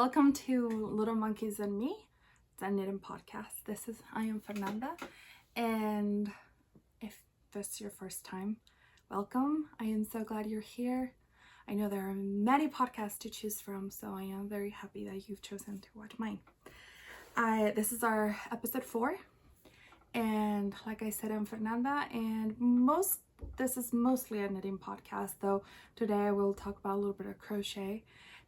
Welcome to Little Monkeys and Me. It's a knitting podcast. I am Fernanda, and if this is your first time, welcome. I am so glad you're here. I know there are many podcasts to choose from, so I am very happy that you've chosen to watch mine. This is our episode 4, and like I said, I'm Fernanda, and this is mostly a knitting podcast, though today I will talk about a little bit of crochet.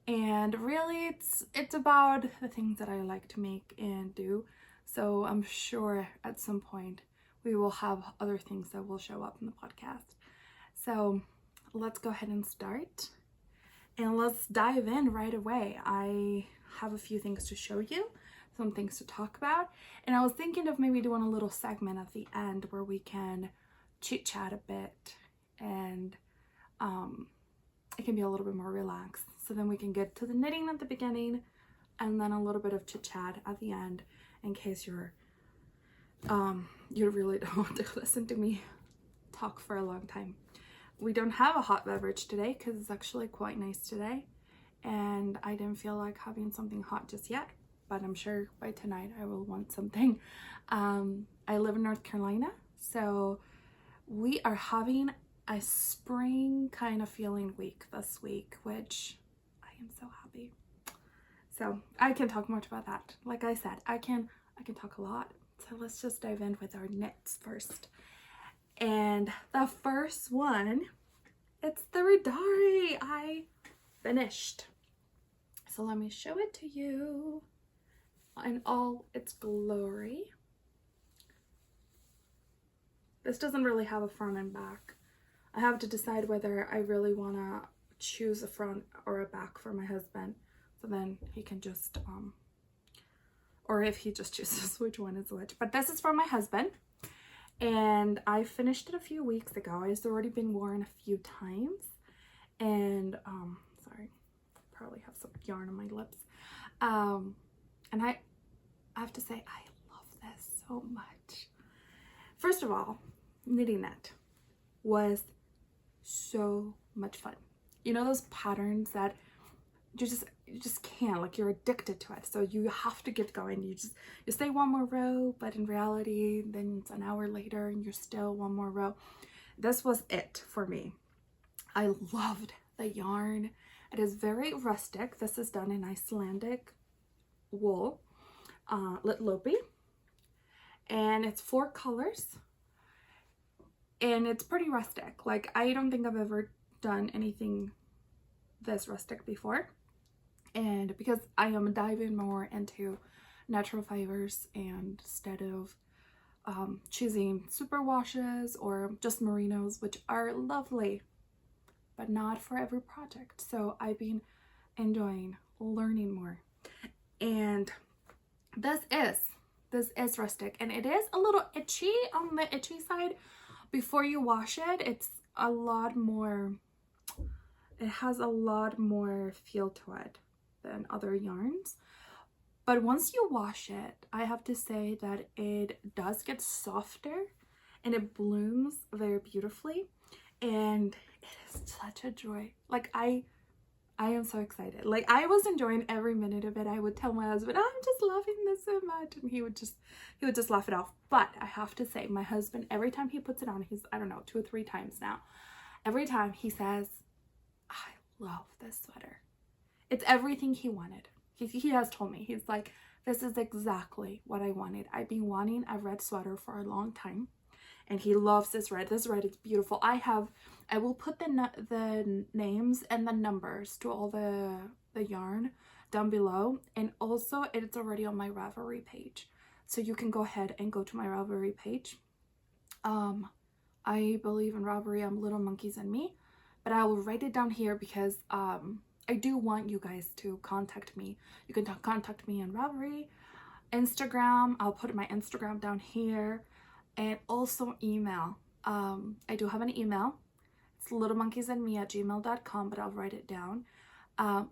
And really it's about the things that I like to make and do. So I'm sure at some point we will have other things that will show up in the podcast. So let's go ahead and start. And let's dive in right away. I have a few things to show you, some things to talk about. And I was thinking of maybe doing a little segment at the end where we can chit chat a bit and it can be a little bit more relaxed. So then we can get to the knitting at the beginning and then a little bit of chit chat at the end in case you really don't want to listen to me talk for a long time. We don't have a hot beverage today because it's actually quite nice today, and I didn't feel like having something hot just yet, but I'm sure by tonight I will want something. I live in North Carolina, so we are having a spring kind of feeling week this week, which I am so happy. So I can talk much about that. Like I said, I can talk a lot. So let's just dive in with our knits first. And the first one, it's the Riddari. I finished. So let me show it to you in all its glory. This doesn't really have a front and back. I have to decide whether I really want to choose a front or a back for my husband, so then he can just or if he just chooses which one is which. But this is for my husband, and I finished it a few weeks ago. It's already been worn a few times, and sorry, probably have some yarn on my lips, and I have to say I love this so much. First of all, knitting it was so much fun. You know those patterns that you just can't, like, you're addicted to it, so you have to get going. You say one more row, but in reality then it's an hour later and you're still one more row. This was it for me. I loved the yarn. It is very rustic. This is done in Icelandic wool, Lettlopi, and it's 4 colors. And it's pretty rustic. Like, I don't think I've ever done anything this rustic before. And because I am diving more into natural fibers, and instead of choosing super washes or just merinos, which are lovely, but not for every project. So I've been enjoying learning more. And this is rustic, and it is a little itchy on the itchy side. Before you wash it, it has a lot more feel to it than other yarns. But once you wash it, I have to say that it does get softer and it blooms very beautifully, and it is such a joy. Like, I am so excited. Like, I was enjoying every minute of it. I would tell my husband, I'm just loving this so much, and he would just laugh it off. But I have to say, my husband, every time he puts it on, he's, I don't know, 2 or 3 times now, every time he says, I love this sweater. It's everything he wanted. He has told me, he's like, this is exactly what I wanted. I've been wanting a red sweater for a long time, and he loves this red. This red is beautiful. I will put the names and the numbers to all the yarn down below, and also it's already on my Ravelry page, so you can go ahead and go to my Ravelry page. I believe in Ravelry, I'm Little Monkeys and Me, but I will write it down here because I do want you guys to contact me. You can contact me on Ravelry, Instagram. I'll put my Instagram down here, and also email. I do have an email. It's littlemonkeysandme@gmail.com, but I'll write it down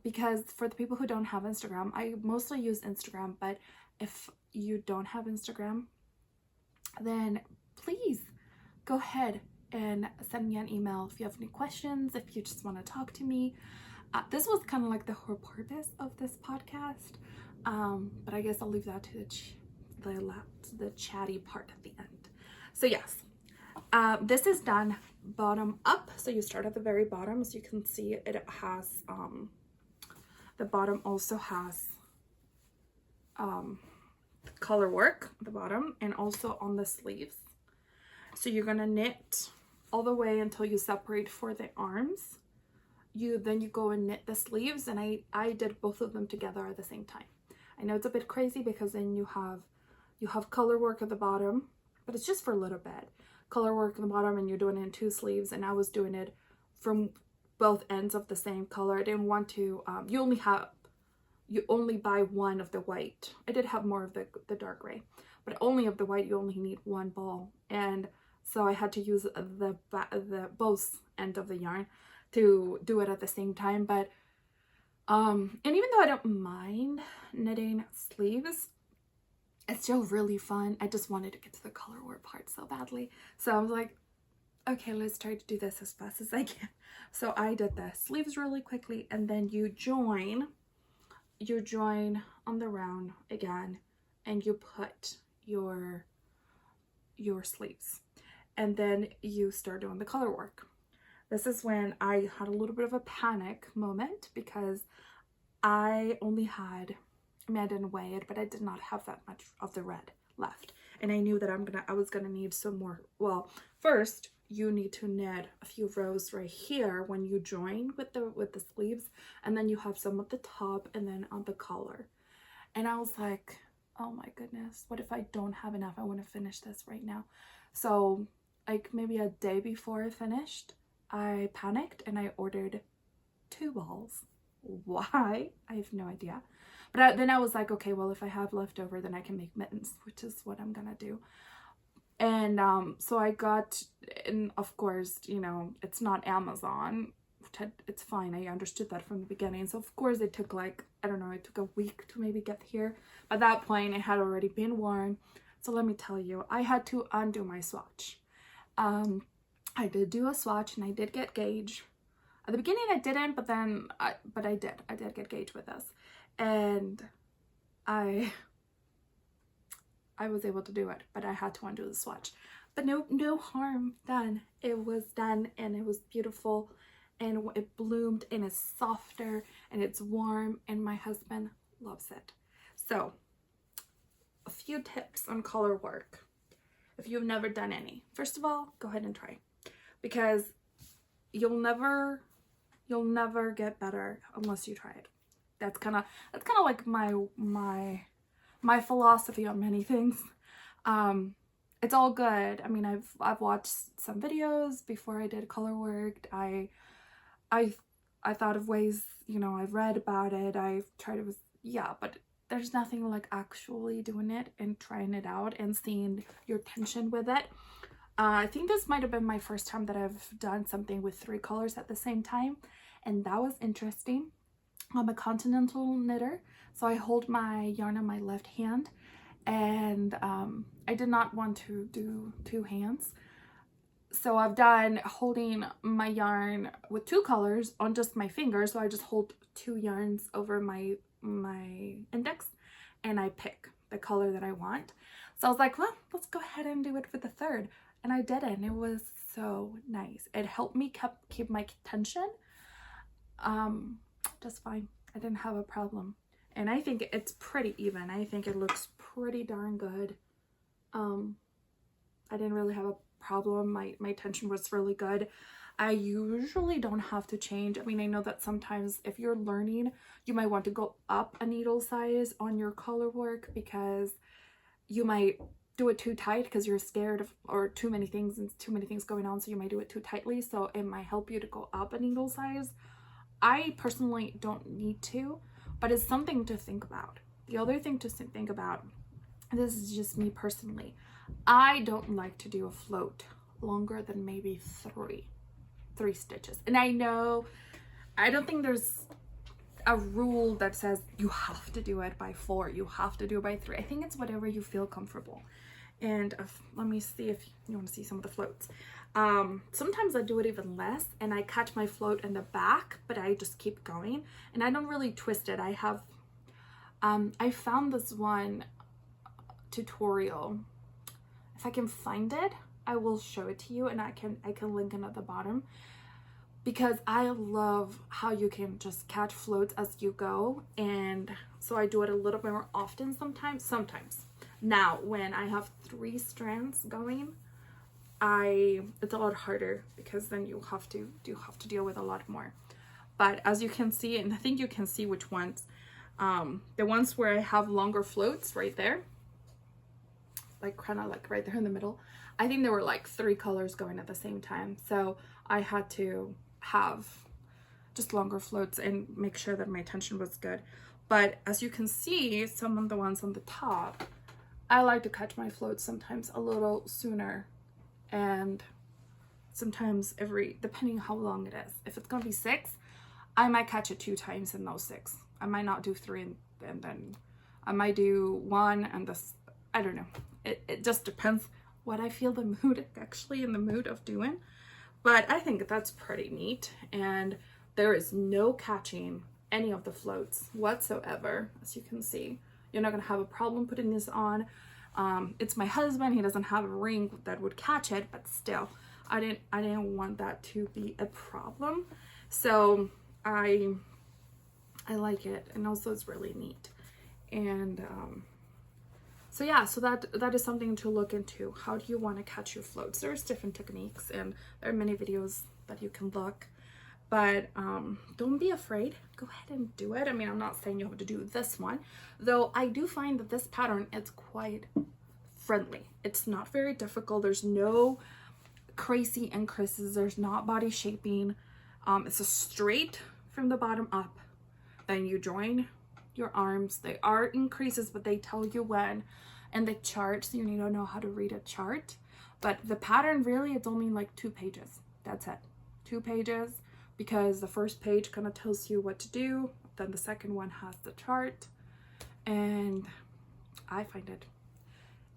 because for the people who don't have Instagram, I mostly use Instagram, but if you don't have Instagram, then please go ahead and send me an email if you have any questions, if you just want to talk to me. this was kind of like the whole purpose of this podcast, but I guess I'll leave that to the chatty part at the end. So yes, this is done bottom up. So you start at the very bottom. As you can see, it has the bottom also has color work at the bottom and also on the sleeves. So you're gonna knit all the way until you separate for the arms. Then you go and knit the sleeves, and I did both of them together at the same time. I know it's a bit crazy because then you have color work at the bottom, but it's just for a little bit. Color work at the bottom, and you're doing it in 2 sleeves, and I was doing it from both ends of the same color. I didn't want to you only buy one of the white. I did have more of the dark gray, but only of the white you only need 1 ball, and so I had to use the both end of the yarn to do it at the same time. But and even though I don't mind knitting sleeves, it's still really fun. I just wanted to get to the color work part so badly, so I was like, okay, let's try to do this as fast as I can. So I did the sleeves really quickly, and then you join on the round again, and you put your sleeves, and then you start doing the color work. This is when I had a little bit of a panic moment because I only had, I mean, I didn't weigh it, but I did not have that much of the red left, and I knew that I was gonna need some more. Well, first you need to knit a few rows right here when you join with the sleeves, and then you have some at the top and then on the collar. And I was like, oh my goodness, what if I don't have enough? I want to finish this right now. So like maybe a day before I finished, I panicked and I ordered 2 balls. Why? I have no idea. But then I was like, okay, well, if I have leftover, then I can make mittens, which is what I'm gonna do. And so I got, and of course, you know, it's not Amazon. It's fine. I understood that from the beginning. So of course it took like, I don't know, it took a week to maybe get here. By that point, it had already been worn. So let me tell you, I had to undo my swatch. I did do a swatch, and I did get gauge. At the beginning I didn't, but then I did get gauge with this, and I was able to do it, but I had to undo the swatch. But no harm done. It was done, and it was beautiful, and it bloomed, and it's softer, and it's warm, and my husband loves it. So a few tips on color work if you've never done any. First of all, go ahead and try, because you'll never get better unless you try it. That's kind of like my philosophy on many things. It's all good. I mean, I've watched some videos before I did color work. I thought of ways, you know, I've read about it. I've tried it, but there's nothing like actually doing it and trying it out and seeing your tension with it. I think this might have been my first time that I've done something with 3 colors at the same time, and that was interesting. I'm a continental knitter, so I hold my yarn on my left hand, and I did not want to do 2 hands. So I've done holding my yarn with 2 colors on just my fingers, so I just hold 2 yarns over my index, and I pick the color that I want. So I was like, well, let's go ahead and do it with the 3rd, and I did it, and it was so nice. It helped me keep my tension just fine. I didn't have a problem, and I think it's pretty even. I think it looks pretty darn good. I didn't really have a problem. My tension was really good. I usually don't have to change. I mean, I know that sometimes if you're learning, you might want to go up a needle size on your color work because you might do it too tight because you're scared of, or too many things going on, so you might do it too tightly, so it might help you to go up a needle size. I personally don't need to, but it's something to think about. The other thing to think about, and this is just me personally, I don't like to do a float longer than maybe three stitches. And I know, I don't think there's a rule that says you have to do it by 4, you have to do it by 3. I think it's whatever you feel comfortable. And let me see if you want to see some of the floats. Sometimes I do it even less and I catch my float in the back, but I just keep going and I don't really twist it. I found this one tutorial. If I can find it, I will show it to you, and I can link it at the bottom, because I love how you can just catch floats as you go. And so I do it a little bit more often sometimes. Now when I have 3 strands going, it's a lot harder, because then you have to deal with a lot more. But as you can see, and I think you can see which ones, the ones where I have longer floats right there, like kind of like right there in the middle, I think there were like 3 colors going at the same time, so I had to have just longer floats and make sure that my tension was good. But as you can see, some of the ones on the top, I like to catch my floats sometimes a little sooner, and sometimes depending how long it is. If it's gonna be 6, I might catch it 2 times in those 6. I might not do 3 and then I might do 1 and this, I don't know. It just depends what I feel actually in the mood of doing. But I think that's pretty neat, and there is no catching any of the floats whatsoever. As you can see, you're not gonna have a problem putting this on. It's my husband, he doesn't have a ring that would catch it, but still, I didn't want that to be a problem. So I like it, and also it's really neat. And so yeah, so that is something to look into. How do you want to catch your floats? There's different techniques, and there are many videos that you can look, but don't be afraid. Go ahead and do it. I mean, I'm not saying you have to do this one, though I do find that this pattern is quite friendly. It's not very difficult. There's no crazy increases. There's not body shaping. It's a straight from the bottom up. Then you join your arms. They are increases, but they tell you when. And the chart, so you need to know how to read a chart. But the pattern, really, it's only like 2 pages. That's it. 2 pages, because the first page kind of tells you what to do. Then the second one has the chart. And I find it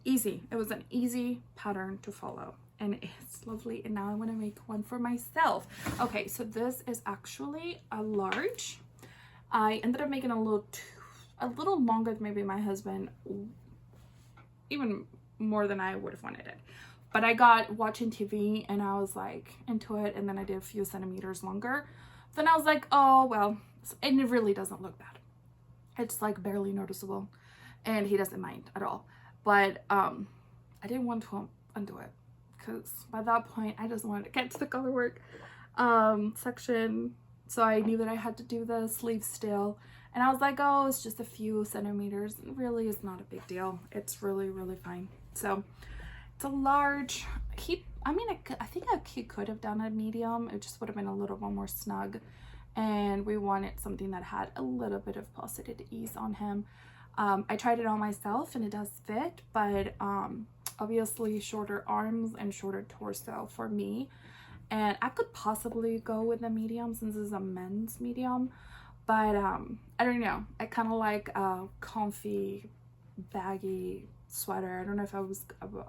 easy. It was an easy pattern to follow, and it's lovely. And now I want to make one for myself. Okay, so this is actually a large. I ended up making a little longer than maybe my husband, even more than I would have wanted it. But I got watching TV and I was like into it, and then I did a few centimeters longer. Then I was like, oh well, and it really doesn't look bad. It's like barely noticeable, and he doesn't mind at all. But I didn't want to undo it, because by that point I just wanted to get to the color work section. So I knew that I had to do the sleeve still, and I was like, oh, it's just a few centimeters. It really is not a big deal. It's really, really fine. So it's a large. I think he could have done a medium. It just would have been a little bit more snug, and we wanted something that had a little bit of positive ease on him. I tried it on myself and it does fit, but obviously shorter arms and shorter torso for me. And I could possibly go with a medium since this is a men's medium, but I don't know. I kind of like a comfy, baggy sweater. I don't know if I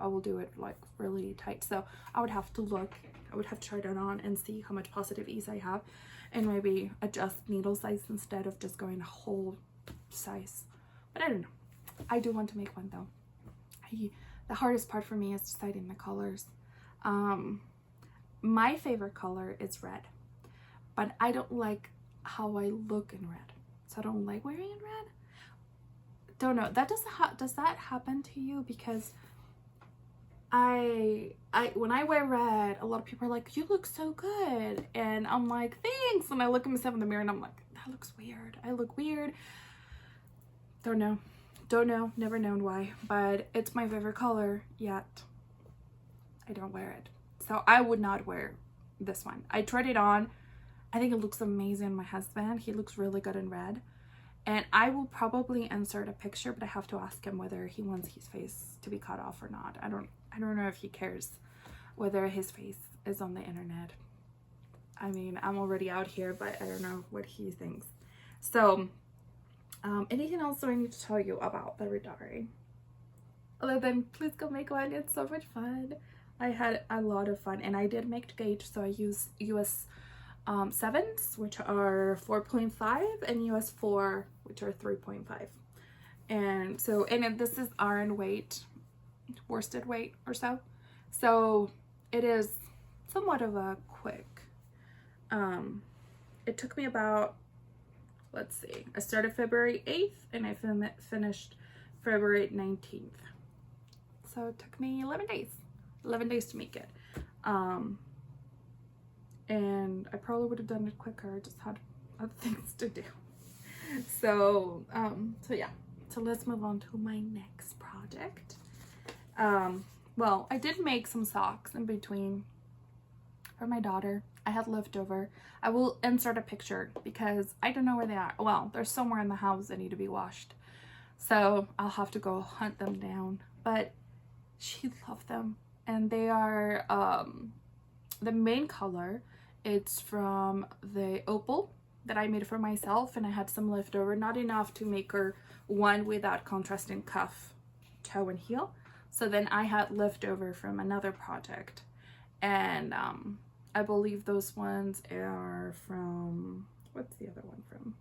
will do it like really tight. So I would have to look. I would have to try it on and see how much positive ease I have, and maybe adjust needle size instead of just going whole size. But I don't know. I do want to make one though. The hardest part for me is deciding the colors. My favorite color is red, but I don't like how I look in red, so I don't like wearing in red. Don't know. Does that happen to you? Because when I wear red, a lot of people are like, you look so good, and I'm like, thanks. And I look at myself in the mirror and I'm like, that looks weird. I look weird. Don't know, never known why, but it's my favorite color, yet I don't wear it. So I would not wear this one. I tried it on. I think it looks amazing on my husband. He looks really good in red. And I will probably insert a picture, but I have to ask him whether he wants his face to be cut off or not. I don't know if he cares whether his face is on the internet. I mean, I'm already out here, but I don't know what he thinks. So anything else that I need to tell you about the Riddari? other than please go make one. It's so much fun. I had a lot of fun, and I did make gauge, so I use US 7s, which are 4.5, and US 4, which are 3.5. And so, and this is RN weight, worsted weight or so. So it is somewhat of a quick. It took me about, let's see, I started February 8th and I finished February 19th. So it took me 11 days to make it. And I probably would have done it quicker. I just had other things to do. So yeah. So let's move on to my next project. Well, I did make some socks in between for my daughter. I had leftover. I will insert a picture because I don't know where they are. Well, they're somewhere in the house that need to be washed. So I'll have to go hunt them down. But she loved them. And they are, the main color, it's from the opal that I made for myself. And I had some leftover, not enough to make her one without contrasting cuff, toe, and heel. So then I had leftover from another project. And I believe those ones are from, what's the other one from?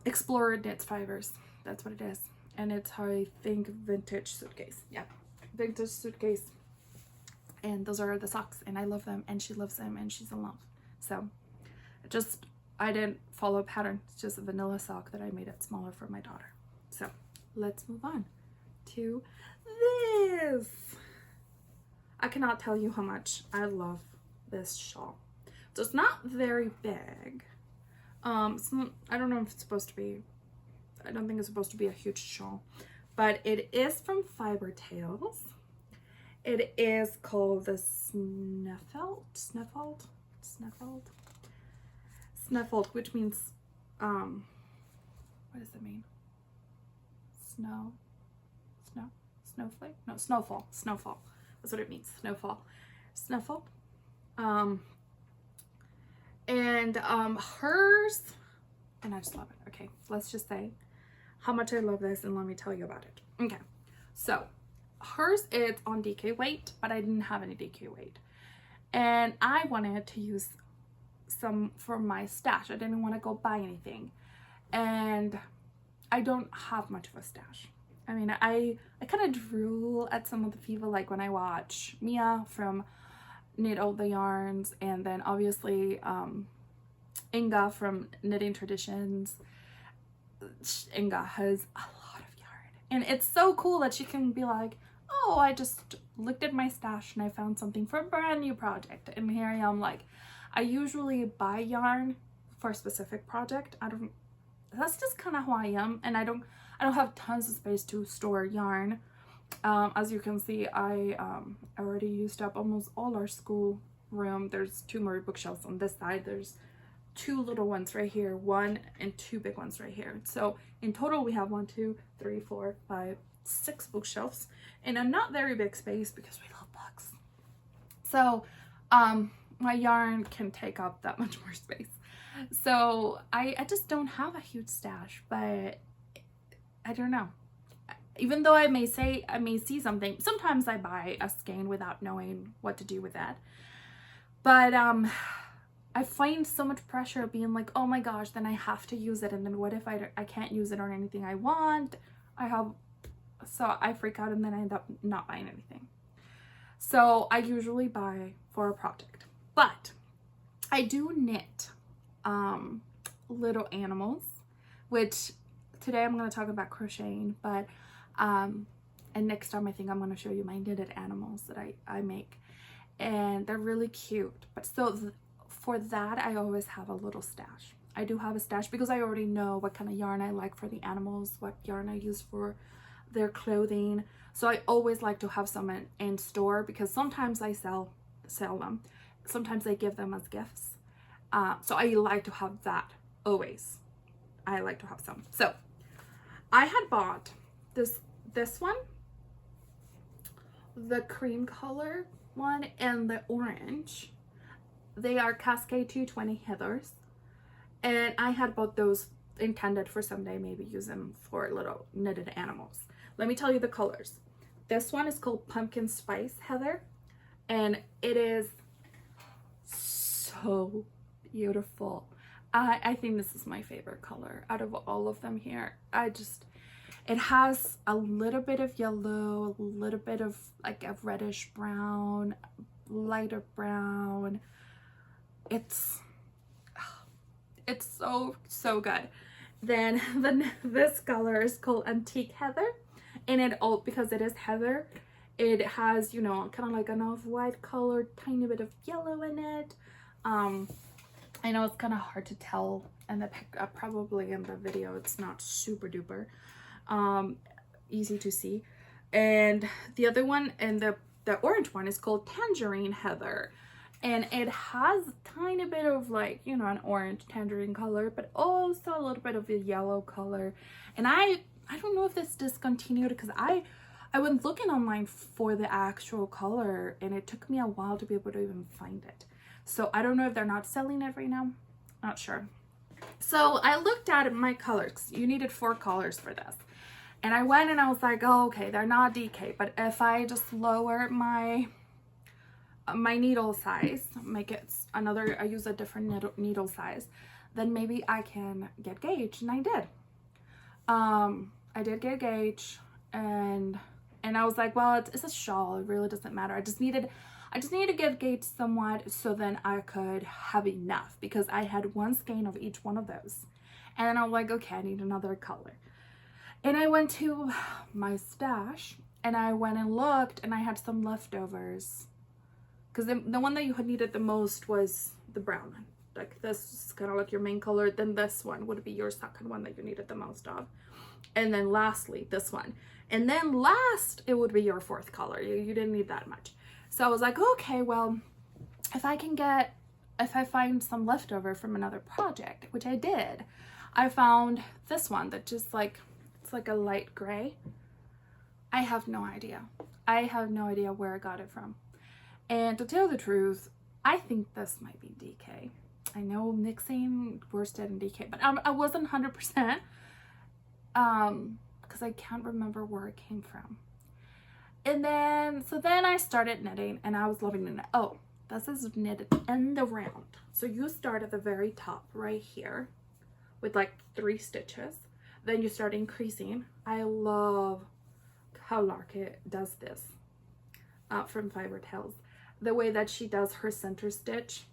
Explorer Knits Fibers. That's what it is. And it's, I think, vintage suitcase. Yeah, vintage suitcase. And those are the socks, and I love them, and she loves them, and she's in love. So I didn't follow a pattern. It's just a vanilla sock that I made it smaller for my daughter. So let's move on to this. I cannot tell you how much I love this shawl. So it's not very big. I don't know if it's supposed to be, I don't think it's supposed to be a huge shawl, but it is from Fiber Tales. It is called the Snefald, which means, what does it mean? Snowflake? No, snowfall. That's what it means, snowfall. And hers, and I just love it. Okay, let's just say how much I love this, and let me tell you about it. Okay, so hers is on DK weight, but I didn't have any DK weight, and I wanted to use some for my stash. I didn't want to go buy anything, and I don't have much of a stash. I mean, I kind of drool at some of the people, like when I watch Mia from Knit All the Yarns, and then obviously Inga from Knitting Traditions. Inga has a lot of yarn, and it's so cool that she can be like, oh, I just looked at my stash and I found something for a brand new project, and here I am. Like, I usually buy yarn for a specific project. That's just kind of who I am, and I don't have tons of space to store yarn. As you can see, I already used up almost all our school room. There's 2 more bookshelves on this side. There's 2 little ones right here, 1 and 2 big ones right here. So in total we have 1, 2, 3, 4, 5, 6 bookshelves in a not very big space because we love books. So my yarn can take up that much more space. So I just don't have a huge stash, but I don't know. Even though I may see something, sometimes I buy a skein without knowing what to do with that. But I find so much pressure being like, oh my gosh, then I have to use it, and then what if I can't use it on anything I want? So I freak out, and then I end up not buying anything. So I usually buy for a project, but I do knit little animals, which today I'm going to talk about crocheting, but and next time I think I'm going to show you my knitted animals that I make, and they're really cute. But so for that, I always have a little stash. I do have a stash because I already know what kind of yarn I like for the animals, what yarn I use for their clothing. So I always like to have some in store, because sometimes I sell them, sometimes I give them as gifts. So I like to have that always. I like to have some. So I had bought this one, the cream color one, and the orange. They are Cascade 220 Heathers, and I had bought those intended for someday maybe use them for little knitted animals. Let me tell you the colors. This one is called Pumpkin Spice Heather, and it is so beautiful. I think this is my favorite color out of all of them here. It has a little bit of yellow, a little bit of like a reddish brown, lighter brown. It's so good. Then this color is called Antique Heather, and because it is heather, it has, you know, kind of like an off-white color, tiny bit of yellow in it. I know it's kind of hard to tell in the probably in the video. It's not super duper easy to see. And the other one, and the orange one, is called Tangerine Heather, and it has a tiny bit of like, you know, an orange tangerine color, but also a little bit of a yellow color. And I don't know if this discontinued, because I went looking online for the actual color and it took me a while to be able to even find it. So I don't know if they're not selling it right now. Not sure. So I looked at my colors. You needed 4 colors for this. And I went and I was like, oh, okay, they're not DK, but if I just lower my needle size, make it I use a different needle size, then maybe I can get gauge. And I did. I did get gauge, and I was like, well, it's a shawl. It really doesn't matter. I just needed to get gauge somewhat, so then I could have enough, because I had 1 skein of each one of those. And then I was like, okay, I need another color. And I went to my stash and I went and looked, and I had some leftovers, because the one that you had needed the most was the brown one. Like this is kind of like your main color. Then this one would be your second one that you needed the most of. And then lastly, this one. And then last, it would be your 4th color. You didn't need that much. So I was like, okay, well, if I find some leftover from another project, which I did, I found this one that just like, it's like a light gray. I have no idea. I have no idea where I got it from. And to tell the truth, I think this might be DK. I know mixing worsted and DK, but I wasn't 100%, because I can't remember where it came from. And then, so then I started knitting, and I was loving it. Oh, this is knitted in the round. So you start at the very top right here with like 3 stitches. Then you start increasing. I love how Larke does this from Fiber Tales. The way that she does her center stitch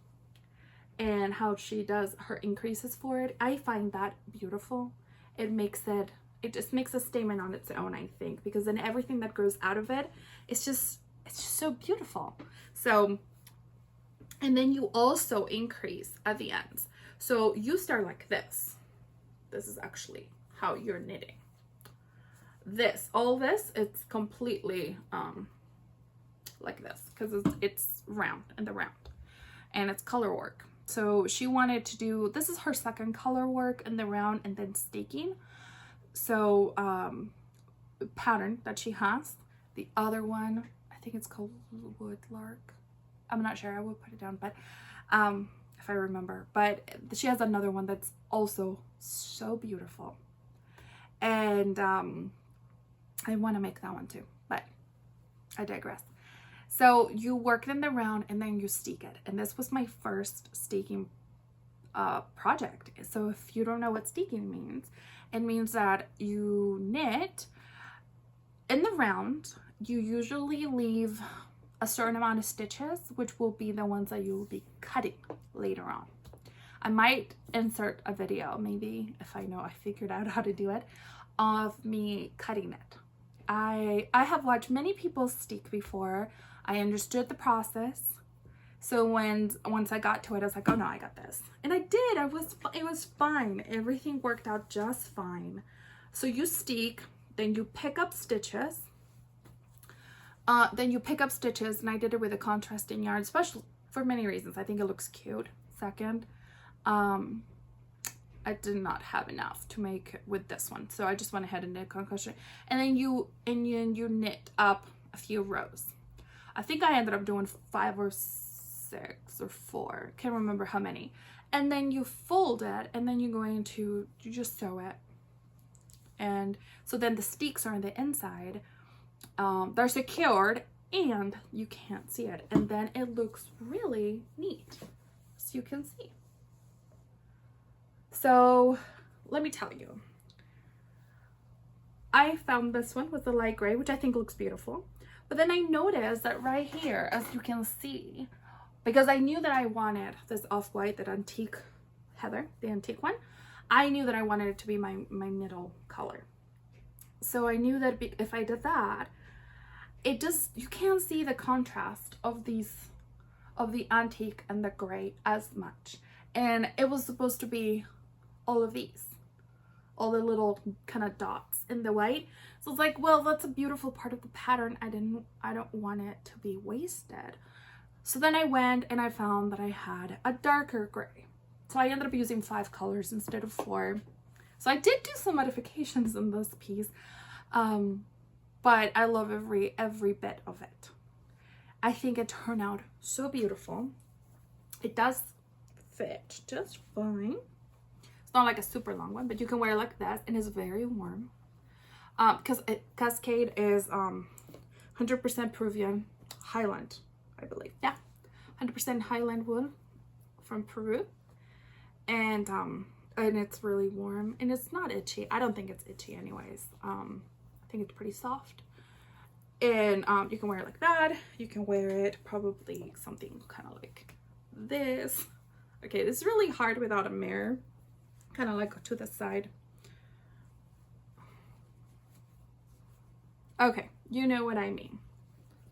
and how she does her increases for it. I find that beautiful. It just makes a statement on its own, I think, because then everything that grows out of it, it's just so beautiful. So, and then you also increase at the ends. So you start like this. This is actually how you're knitting. All this, it's completely like this, because it's round in the round, and it's color work. So she wanted to do, this is her second color work in the round, and then staking. So pattern that she has. The other one, I think it's called Woodlark. I'm not sure, I will put it down, but if I remember. But she has another one that's also so beautiful, and I want to make that one too, but I digress. So you work in the round and then you steek it, and this was my first steeking project. So if you don't know what steeking means, it means that you knit in the round. You usually leave a certain amount of stitches, which will be the ones that you will be cutting later on. I might insert a video, maybe, if I figured out how to do it, of me cutting it. I have watched many people steek before. I understood the process. So once I got to it, I was like, oh no, I got this. And I did. It was fine. Everything worked out just fine. So you steek, then you pick up stitches. And I did it with a contrasting yarn, especially for many reasons. I think it looks cute. Second, I did not have enough to make with this one, so I just went ahead and knit concussion, and then you knit up a few rows. I think I ended up doing 5 or 6 or 4, can't remember how many, and then you fold it, and then you're going to just sew it. And so then the sticks are on the inside. They're secured and you can't see it, and then it looks really neat, as you can see. So let me tell you, I found this one with the light gray, which I think looks beautiful, but then I noticed that right here, as you can see, because I knew that I wanted this off-white, that antique heather, the antique one, I knew that I wanted it to be my middle color. So I knew that if I did that, it just, you can't see the contrast of these, of the antique and the gray as much. And it was supposed to be all of these, all the little kind of dots in the white. So it's like, well, that's a beautiful part of the pattern. I don't want it to be wasted. So then I went and I found that I had a darker gray. So I ended up using 5 colors instead of 4. So I did do some modifications in this piece, but I love every bit of it. I think it turned out so beautiful. It does fit just fine. It's not like a super long one, but you can wear it like this, and it's very warm. Because Cascade is 100% Peruvian Highland, I believe. Yeah, 100% Highland wool from Peru. And it's really warm, and it's not itchy. I don't think it's itchy anyways. I think it's pretty soft. And you can wear it like that. You can wear it probably something kind of like this. Okay, it's really hard without a mirror. Kind of like to the side. Okay, you know what I mean.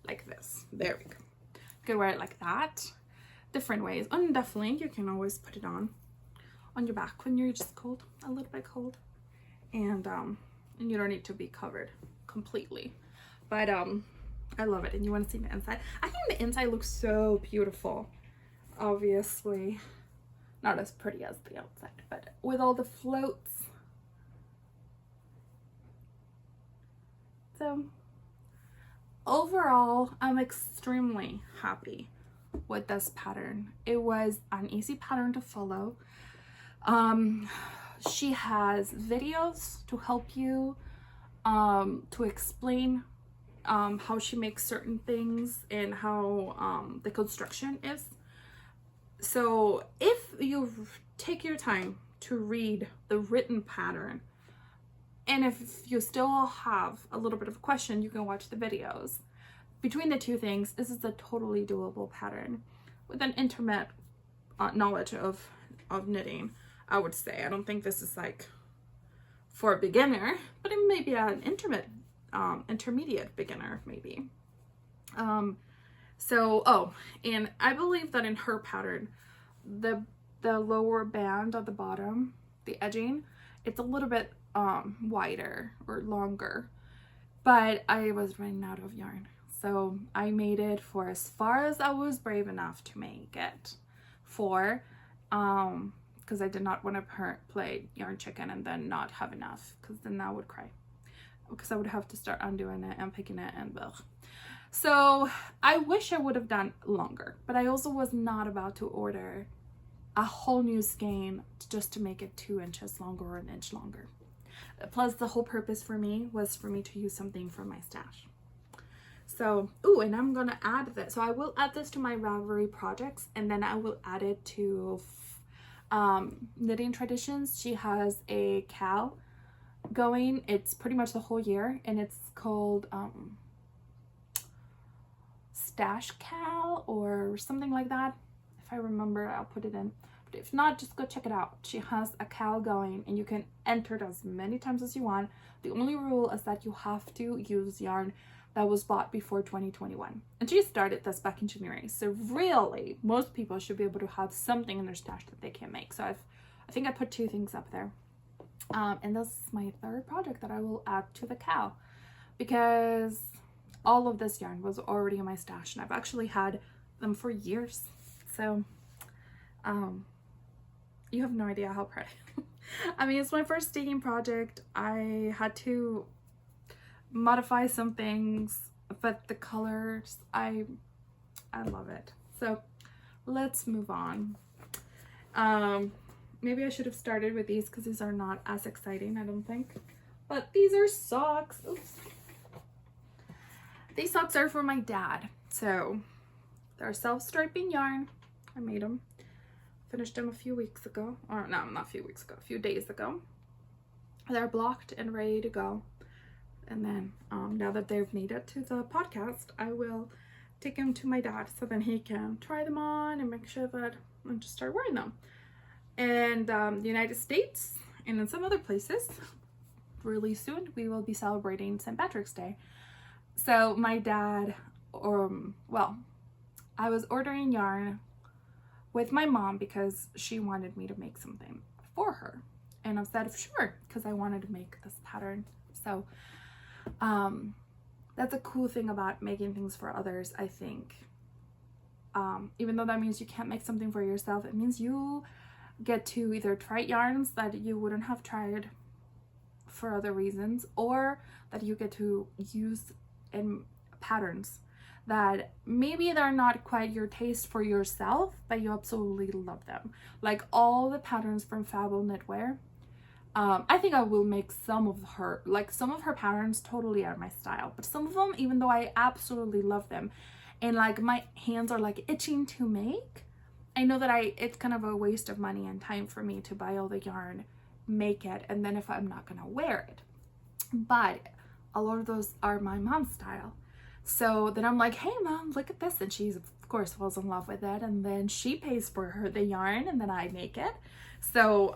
Like this. There we go. You can wear it like that. Different ways. And definitely you can always put it on your back when you're just cold, a little bit cold. And you don't need to be covered completely. But I love it. And you want to see the inside? I think the inside looks so beautiful. Obviously not as pretty as the outside, but with all the floats. So overall, I'm extremely happy with this pattern. It was an easy pattern to follow. She has videos to help you to explain how she makes certain things and how the construction is. So if you take your time to read the written pattern, and if you still have a little bit of a question, you can watch the videos. Between the two things, this is a totally doable pattern with an intimate knowledge of knitting, I would say. I don't think this is like for a beginner, but it may be an intermediate beginner maybe. And I believe that in her pattern, the lower band at the bottom, the edging, it's a little bit wider or longer, but I was running out of yarn, so I made it for as far as I was brave enough to make it for, because I did not want to play yarn chicken and then not have enough, because then I would cry, because I would have to start undoing it and picking it and ugh. So I wish I would have done longer, but I also was not about to order a whole new skein just to make it 2 inches longer or 1 inch longer. Plus the whole purpose for me was for me to use something from my stash. So, ooh, and I'm gonna add this. So I will add this to my Ravelry projects, and then I will add it to Knitting Traditions. She has a cal going. It's pretty much the whole year, and it's called Stash Cal or something like that. If I remember, I'll put it in. But if not, just go check it out. She has a cal going, and you can enter it as many times as you want. The only rule is that you have to use yarn that was bought before 2021. And she started this back in January. So really, most people should be able to have something in their stash that they can make. So I think I put 2 things up there. And this is my 3rd project that I will add to the cal, because all of this yarn was already in my stash, and I've actually had them for years. So you have no idea how proud I am. I mean, it's my first staking project. I had to modify some things, but the colors, I love it. So let's move on. Maybe I should have started with these because these are not as exciting, I don't think. But these are socks. Oops. These socks are for my dad. So they're self-striping yarn. I made them. Finished them a few weeks ago. Or no, not a few weeks ago. A few days ago. They're blocked and ready to go. And then now that they've made it to the podcast, I will take them to my dad so then he can try them on and make sure that I just start wearing them. And the United States and in some other places, really soon, we will be celebrating St. Patrick's Day. So my dad, well, I was ordering yarn with my mom because she wanted me to make something for her. And I said, sure, because I wanted to make this pattern. So that's a cool thing about making things for others, I think. Even though that means you can't make something for yourself, it means you get to either try yarns that you wouldn't have tried for other reasons, or that you get to use in patterns that maybe they're not quite your taste for yourself, but you absolutely love them. Like all the patterns from Fabel Knitwear. I think I will make some of her patterns totally are my style, but some of them, even though I absolutely love them and like my hands are like itching to make, I know that it's kind of a waste of money and time for me to buy all the yarn, make it, and then if I'm not gonna wear it. But a lot of those are my mom's style. So then I'm like, hey mom, look at this. And she of course falls in love with it. And then she pays for the yarn and then I make it. So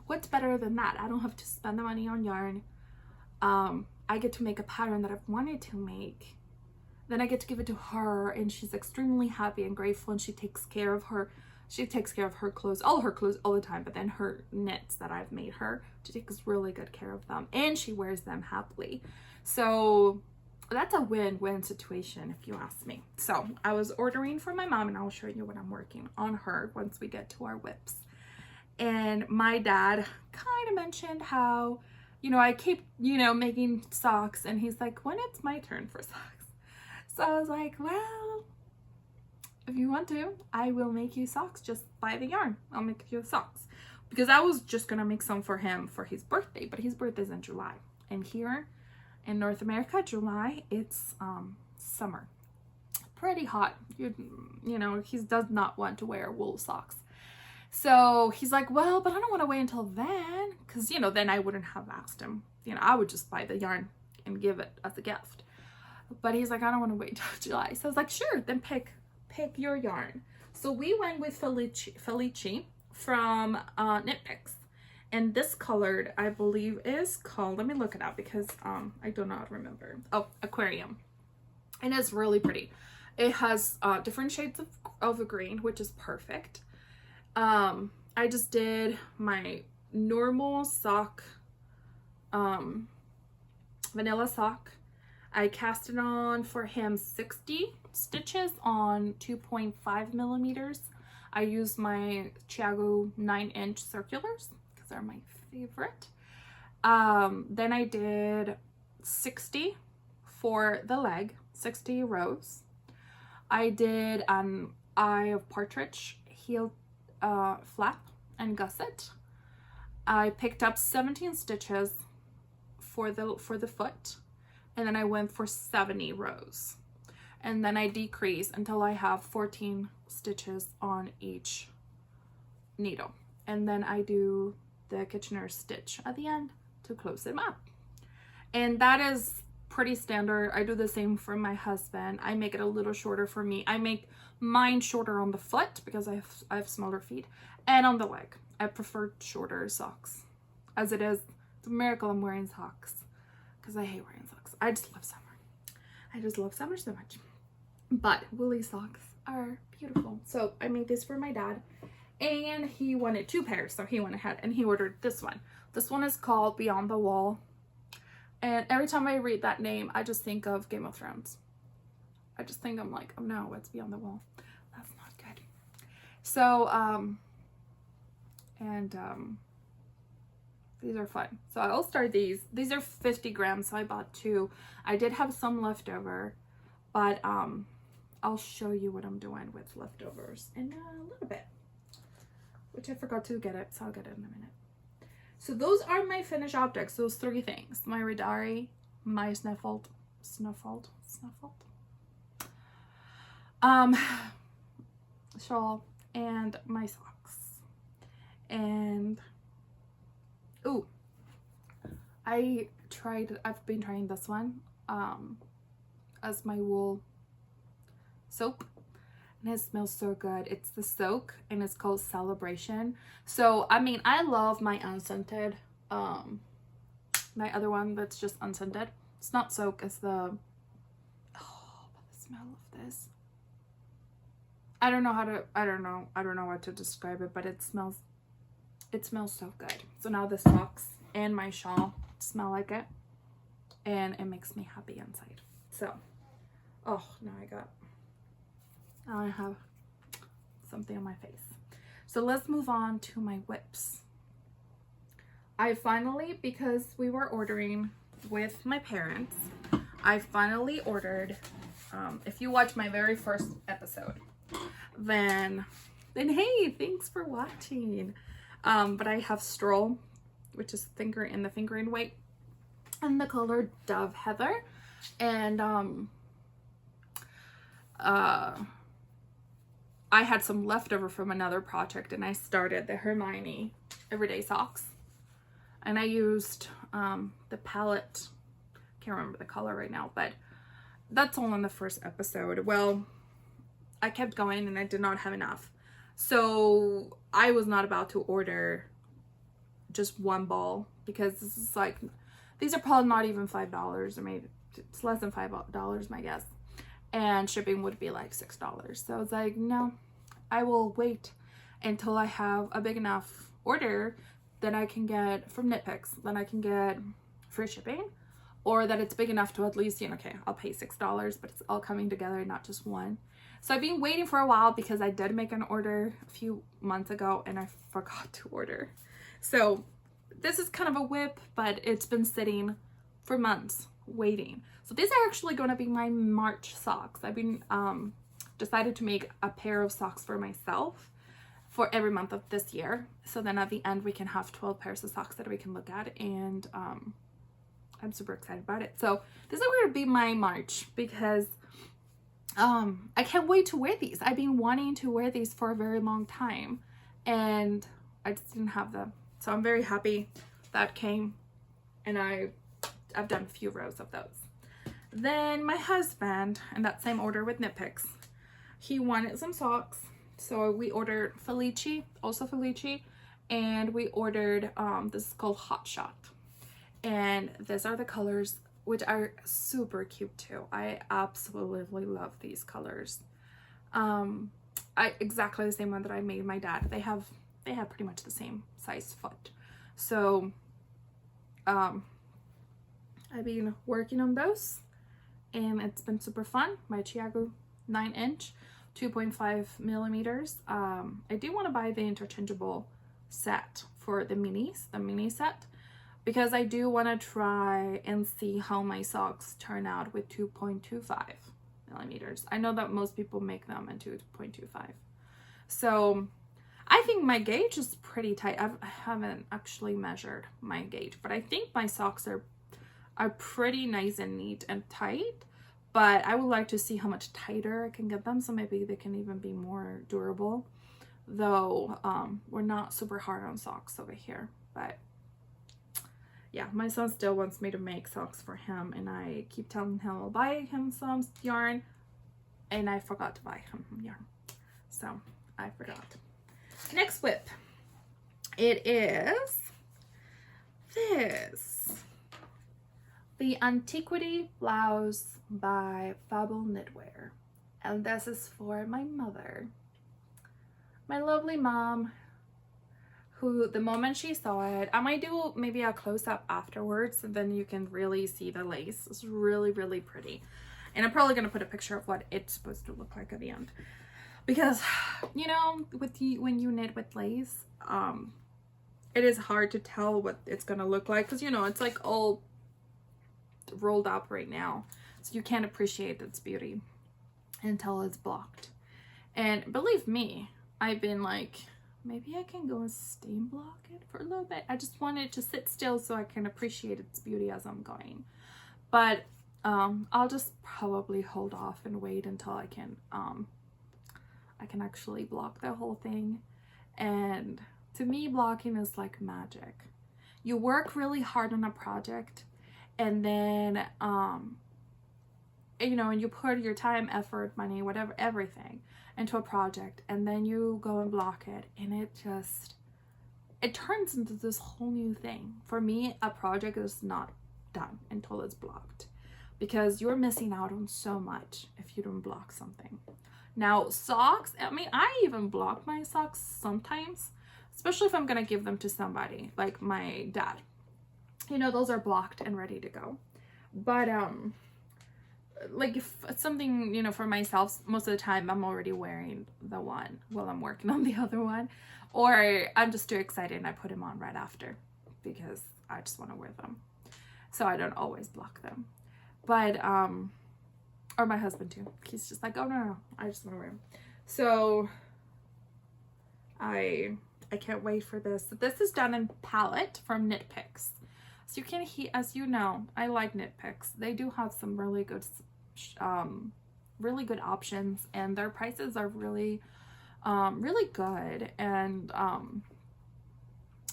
what's better than that? I don't have to spend the money on yarn. I get to make a pattern that I've wanted to make. Then I get to give it to her and she's extremely happy and grateful, and she takes care of her clothes, all her clothes all the time, but then her knits that I've made her, she takes really good care of them and she wears them happily. So that's a win-win situation if you ask me. So I was ordering for my mom and I'll show you what I'm working on her once we get to our whips. And my dad kind of mentioned how, I keep, making socks, and he's like, when it's my turn for socks. So I was like, well, if you want to, I will make you socks. Just buy the yarn. I'll make you socks. Because I was just going to make some for him for his birthday, but his birthday's in July. And here in North America, July, it's summer. Pretty hot. He does not want to wear wool socks. So he's like, well, but I don't want to wait until then. Because, then I wouldn't have asked him. I would just buy the yarn and give it as a gift. But he's like, I don't want to wait till July. So I was like, sure, then pick your yarn. So we went with Felici from Knitpicks. And this colored, I believe, is called, let me look it up because I do not remember. Oh, Aquarium. And it's really pretty. It has different shades of green, which is perfect. I just did my normal sock, vanilla sock. I cast it on for him 60 stitches on 2.5 millimeters. I used my Chiago 9-inch circulars because they're my favorite. Then I did 60 for the leg, 60 rows. I did an eye of partridge heel flap and gusset. I picked up 17 stitches for the foot. And then I went for 70 rows. And then I decrease until I have 14 stitches on each needle. And then I do the Kitchener stitch at the end to close them up. And that is pretty standard. I do the same for my husband. I make it a little shorter for me. I make mine shorter on the foot because I have smaller feet, and on the leg. I prefer shorter socks. As it is, it's a miracle I'm wearing socks because I hate wearing socks. I just love summer. I just love summer so much. But woolly socks are beautiful. So I made this for my dad, and he wanted 2 pairs, so he went ahead and he ordered this one. This one is called Beyond the Wall. And every time I read that name, I just think of Game of Thrones. I just think, I'm like, oh no, it's Beyond the Wall. That's not good. So, these are fun. So I'll start these. These are 50 grams, so I bought 2. I did have some leftover, but I'll show you what I'm doing with leftovers in a little bit. which I forgot to get it, so I'll get it in a minute. So those are my finished objects, those 3 things. My Riddari, my Snefald, shawl, and my socks. And ooh, I've been trying this one as my wool soap, and it smells so good. It's the Soak, and it's called Celebration. So I mean, I love my unscented, my other one that's just unscented. It's not Soak, it's the, oh, the smell of this, I don't know what to describe it, but it smells so good. So now the socks and my shawl smell like it, and it makes me happy inside. So, oh, now I have something on my face. So let's move on to my whips. I finally, because we were ordering with my parents, I finally ordered, if you watch my very first episode, then hey, thanks for watching. But I have Stroll, which is in the fingering weight, and the color Dove Heather, and I had some leftover from another project, and I started the Hermione Everyday Socks, and I used the palette, can't remember the color right now, but that's all in the first episode. Well, I kept going and I did not have enough, so I was not about to order just one ball, because this is like, these are probably not even $5, or maybe it's less than $5, my guess, and shipping would be like $6. So I was like, no, I will wait until I have a big enough order that I can get from Knitpicks, then I can get free shipping, or that it's big enough to at least, you know, okay, I'll pay $6, but it's all coming together, not just one. So I've been waiting for a while, because I did make an order a few months ago and I forgot to order. So this is kind of a whip, but it's been sitting for months waiting. So these are actually going to be my March socks. I've been decided to make a pair of socks for myself for every month of this year. So then at the end we can have 12 pairs of socks that we can look at, and I'm super excited about it. So this is going to be my March, because I can't wait to wear these. I've been wanting to wear these for a very long time, and I just didn't have them. So I'm very happy that came, and I've done a few rows of those. Then my husband, in that same order with Knitpicks, he wanted some socks. So we ordered Felici, and we ordered, this is called Hotshot. And these are the colors, which are super cute too. I absolutely love these colors. Exactly the same one that I made my dad. They have pretty much the same size foot. So I've been working on those, and it's been super fun. My Chiago 9-inch, 2.5 millimeters. I do want to buy the interchangeable set for the minis, the mini set, because I do want to try and see how my socks turn out with 2.25 millimeters. I know that most people make them in 2.25. So I think my gauge is pretty tight. I haven't actually measured my gauge, but I think my socks are pretty nice and neat and tight, but I would like to see how much tighter I can get them, so maybe they can even be more durable, though we're not super hard on socks over here. But yeah, my son still wants me to make socks for him, and I keep telling him I'll buy him some yarn, and I forgot to buy him yarn, so I forgot. Next whip, it is this, the Antiquity Blouse by Fabel Knitwear, and this is for my mother, my lovely mom, who the moment she saw it, I might do maybe a close-up afterwards, and then you can really see the lace. It's really, really pretty, and I'm probably gonna put a picture of what it's supposed to look like at the end, because you know, when you knit with lace, it is hard to tell what it's gonna look like, because you know, it's like all rolled up right now, so you can't appreciate its beauty until it's blocked. And believe me, I've been like maybe I can go and steam block it for a little bit. I just want it to sit still so I can appreciate its beauty as I'm going. But I'll just probably hold off and wait until I can actually block the whole thing. And to me, blocking is like magic. You work really hard on a project, and then you know, and you put your time, effort, money, whatever, everything into a project, and then you go and block it, and it turns into this whole new thing. For me, a project is not done until it's blocked, because you're missing out on so much if you don't block something. Now, socks, I mean, I even block my socks sometimes, especially if I'm gonna give them to somebody like my dad. You know, those are blocked and ready to go. But like if it's something, you know, for myself, most of the time I'm already wearing the one while I'm working on the other one, or I'm just too excited and I put them on right after because I just want to wear them. So I don't always block them. But or my husband too, he's just like, oh no, I just want to wear them. So I can't wait for this. So this is done in palette from Knitpicks. So you can, as you know, I like Knitpicks. They do have some really good options, and their prices are really good. And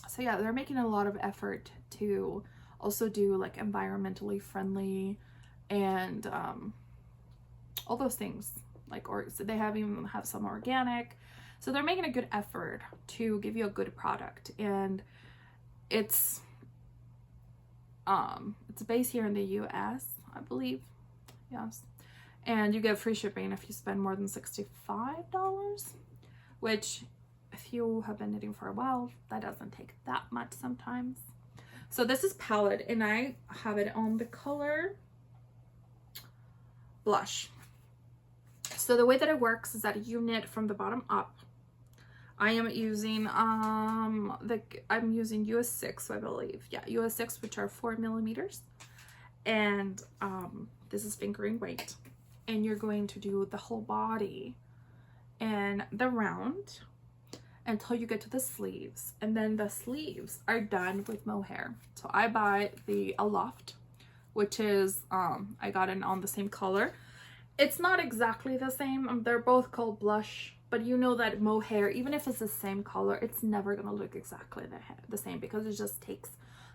so yeah, they're making a lot of effort to also do like environmentally friendly and all those things, like, or so they even have some organic. So they're making a good effort to give you a good product, and it's based here in the US, I believe. Yes. And you get free shipping if you spend more than $65, which if you have been knitting for a while, that doesn't take that much sometimes. So this is palette, and I have it on the color Blush. So the way that it works is that you knit from the bottom up. I am using I'm using US 6, I believe. Yeah, US 6, which are 4 millimeters. And this is fingering weight. And you're going to do the whole body and the round until you get to the sleeves. And then the sleeves are done with mohair. So I buy the Aloft, which is I got it on the same color. It's not exactly the same. They're both called Blush. But you know that mohair, even if it's the same color, it's never going to look exactly the same, because it just takes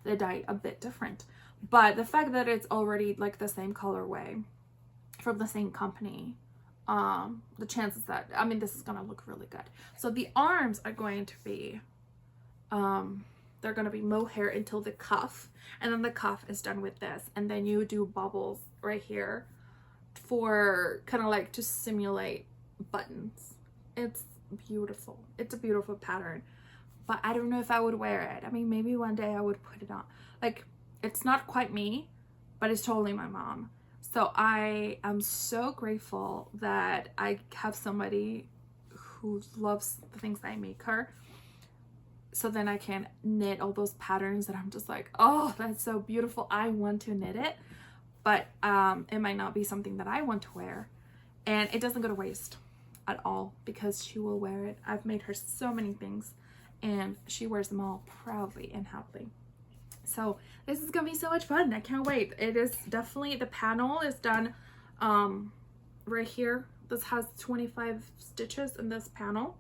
the dye a bit different. But the fact that it's already like the same colorway from the same company, the chances that, I mean, this is going to look really good. So the arms are going to be, they're going to be mohair until the cuff. And then the cuff is done with this. And then you do bubbles right here for kind of like to simulate buttons. It's beautiful. It's a beautiful pattern, but I don't know if I would wear it. I mean, maybe one day I would put it on. Like, it's not quite me, but it's totally my mom. So I am so grateful that I have somebody who loves the things that I make her. So then I can knit all those patterns that I'm just like, oh, that's so beautiful. I want to knit it, but it might not be something that I want to wear, and it doesn't go to waste at all because she will wear it. I've made her so many things, and she wears them all proudly and happily. So this is gonna be so much fun. I can't wait. It is definitely, the panel is done right here. This has 25 stitches in this panel,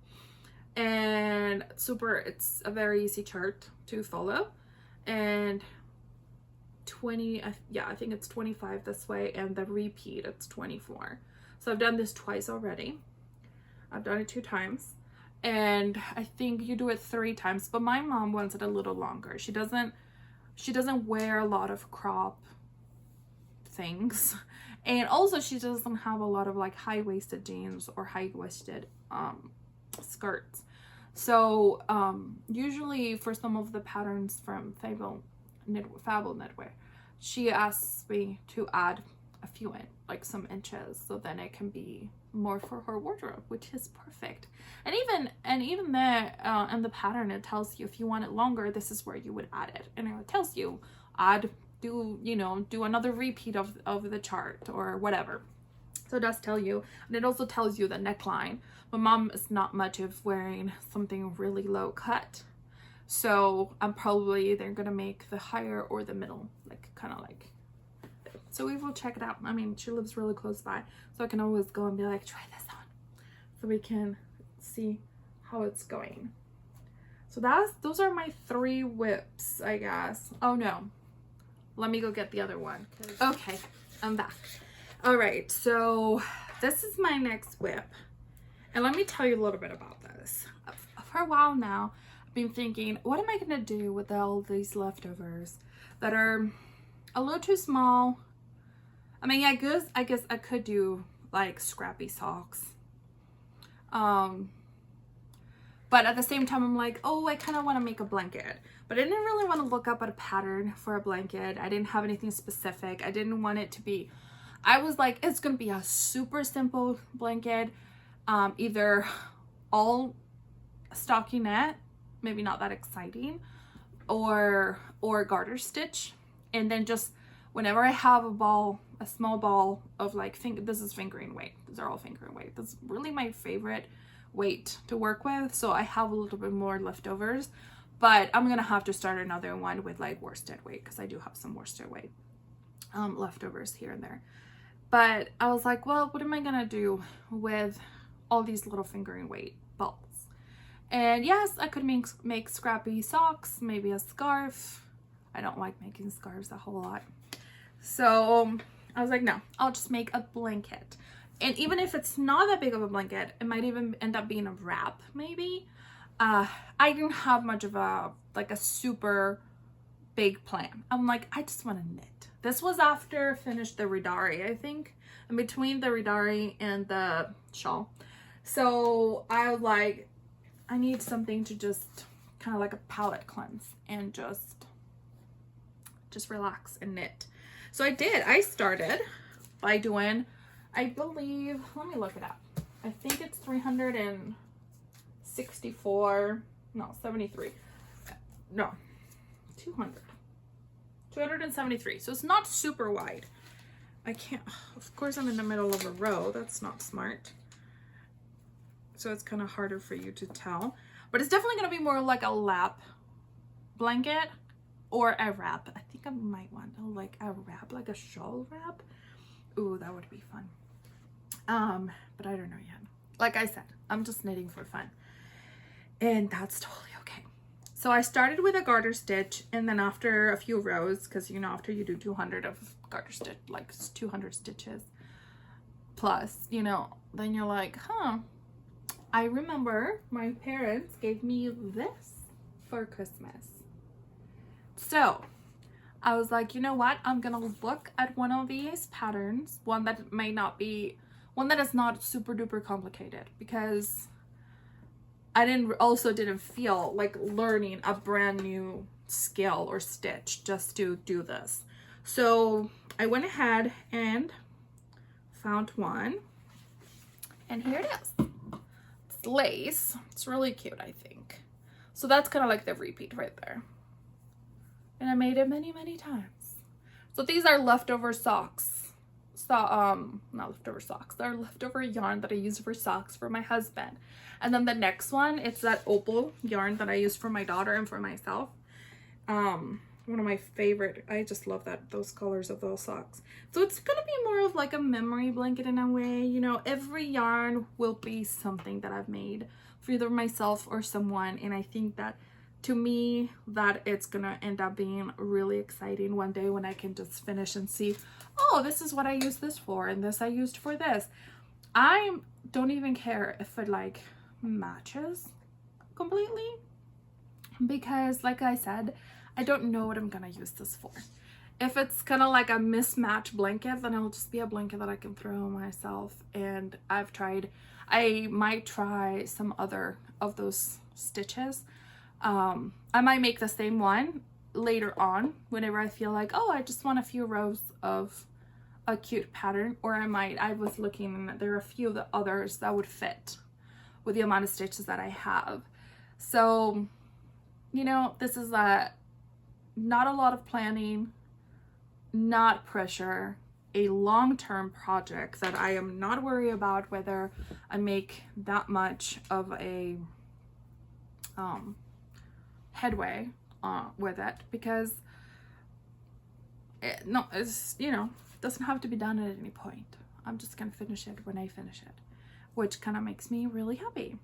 and it's a very easy chart to follow, and 20, yeah, I think it's 25 this way, and the repeat, it's 24. So I've done this twice already. I've done it 2 times, and I think you do it 3 times, but my mom wants it a little longer. She doesn't wear a lot of crop things, and also she doesn't have a lot of like high-waisted jeans or high-waisted skirts. So usually for some of the patterns from Fabel Knitwear, she asks me to add a few like some inches, so then it can be more for her wardrobe, which is perfect. And even there in the pattern, it tells you if you want it longer, this is where you would add it, and it tells you do another repeat of the chart or whatever. So it does tell you, and it also tells you the neckline. My mom is not much of wearing something really low cut. So I'm probably either gonna make the higher or the middle, like kind of like. So we will check it out. I mean, she lives really close by, so I can always go and be like, try this on, so we can see how it's going. So those are my 3 whips, I guess. Oh no, let me go get the other one. Okay, I'm back. All right, so this is my next whip, and let me tell you a little bit about this. For a while now, I've been thinking, what am I gonna do with all these leftovers that are a little too small? I mean, I guess I could do like scrappy socks. But at the same time, I'm like, oh, I kind of want to make a blanket. But I didn't really want to look up at a pattern for a blanket. I didn't have anything specific. I didn't want it to be, I was like, it's going to be a super simple blanket. Either all stockinette, maybe not that exciting, or garter stitch. And then just whenever I have a small ball of like, this is fingering weight. These are all fingering weight. That's really my favorite weight to work with. So I have a little bit more leftovers, but I'm gonna have to start another one with like worsted weight, because I do have some worsted weight leftovers here and there. But I was like, well, what am I gonna do with all these little fingering weight balls? And yes, I could make scrappy socks, maybe a scarf. I don't like making scarves a whole lot. So I was like, no, I'll just make a blanket. And even if it's not that big of a blanket, it might even end up being a wrap, maybe. I didn't have much of a super big plan. I'm like, I just want to knit. This was after I finished the Riddari, I think, in between the Riddari and the shawl. So I was like, I need something to just kind of like a palette cleanse and just relax and knit. So I did. I started by doing, I believe, let me look it up. I think it's 364, no, 73. No, 273. So it's not super wide. I can't, of course I'm in the middle of a row. That's not smart. So it's kind of harder for you to tell. But it's definitely going to be more like a lap blanket or a wrap. I think I might want like a wrap, like a shawl wrap. Ooh, that would be fun. But I don't know yet. Like I said, I'm just knitting for fun. And that's totally okay. So I started with a garter stitch, and then after a few rows, because you know, after you do 200 of garter stitch, like 200 stitches plus, you know, then you're like, huh, I remember my parents gave me this for Christmas. So I was like, you know what? I'm gonna look at one of these patterns, one that is not super duper complicated, because I didn't feel like learning a brand new skill or stitch just to do this. So I went ahead and found one, and here it is. It's lace. It's really cute, I think. So that's kind of like the repeat right there. And I made it many, many times. So these are leftover socks. So, not leftover socks. They're leftover yarn that I use for socks for my husband. And then the next one, it's that opal yarn that I use for my daughter and for myself. One of my favorite. I just love those colors of those socks. So it's gonna be more of like a memory blanket in a way. You know, every yarn will be something that I've made for either myself or someone. And I think that, to me, that it's gonna end up being really exciting one day when I can just finish and see, oh, this is what I used this for, and this I used for this. I don't even care if it like matches completely, because like I said, I don't know what I'm gonna use this for. If it's kind of like a mismatched blanket, then it'll just be a blanket that I can throw on myself. And I might try some other of those stitches. I might make the same one later on whenever I feel like, oh, I just want a few rows of a cute pattern. Or I was looking, and there are a few of the others that would fit with the amount of stitches that I have. So, you know, this is not a lot of planning, not pressure, a long-term project that I am not worried about whether I make that much of a headway with it, because it's, you know, doesn't have to be done at any point. I'm just gonna finish it when I finish it, which kind of makes me really happy,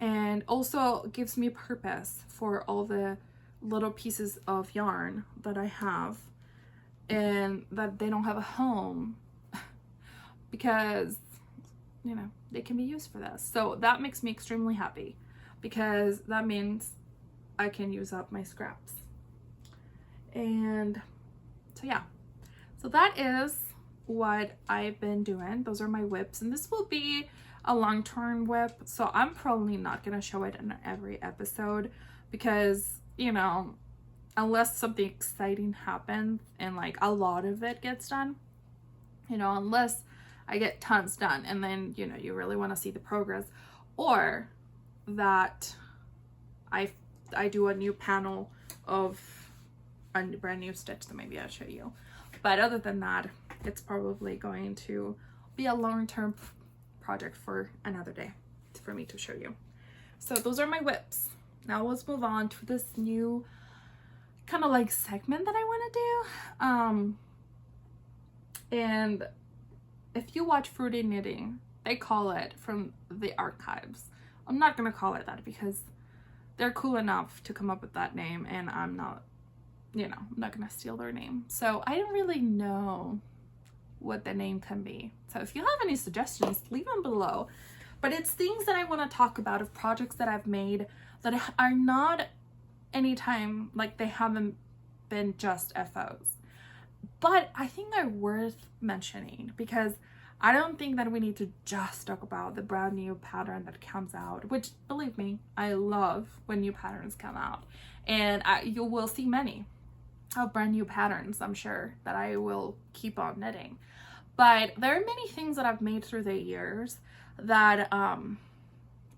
and also gives me purpose for all the little pieces of yarn that I have and that they don't have a home because, you know, they can be used for this. So that makes me extremely happy, because that means I can use up my scraps. And so yeah, so that is what I've been doing. Those are my whips, and this will be a long-term whip, so I'm probably not gonna show it in every episode, because, you know, unless something exciting happens and like a lot of it gets done, you know, unless I get tons done and then, you know, you really want to see the progress, or that I do a new panel of a brand new stitch, that maybe I'll show you. But other than that, it's probably going to be a long-term project for another day for me to show you. So those are my whips. Now let's move on to this new kind of like segment that I want to do. And if you watch Fruity Knitting, they call it From the Archives. I'm not gonna call it that because they're cool enough to come up with that name, and I'm not, you know, I'm not gonna steal their name. So I don't really know what the name can be. So if you have any suggestions, leave them below. But it's things that I want to talk about, of projects that I've made that are not anytime, like they haven't been just FOs, but I think they're worth mentioning, because I don't think that we need to just talk about the brand new pattern that comes out, which, believe me, I love when new patterns come out, and you will see many of brand new patterns, I'm sure, that I will keep on knitting. But there are many things that I've made through the years that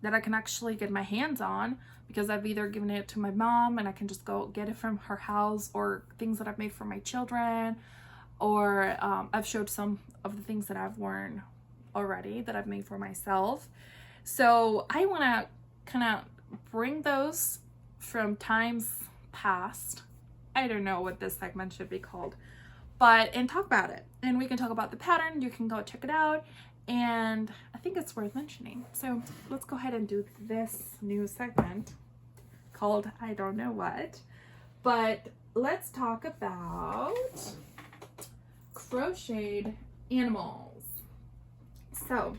that I can actually get my hands on, because I've either given it to my mom and I can just go get it from her house, or things that I've made for my children, or I've showed some of the things that I've worn already that I've made for myself. So I want to kind of bring those from times past. I don't know what this segment should be called, and talk about it. And we can talk about the pattern. You can go check it out. And I think it's worth mentioning. So let's go ahead and do this new segment called I don't know what, but let's talk about crocheted animals. So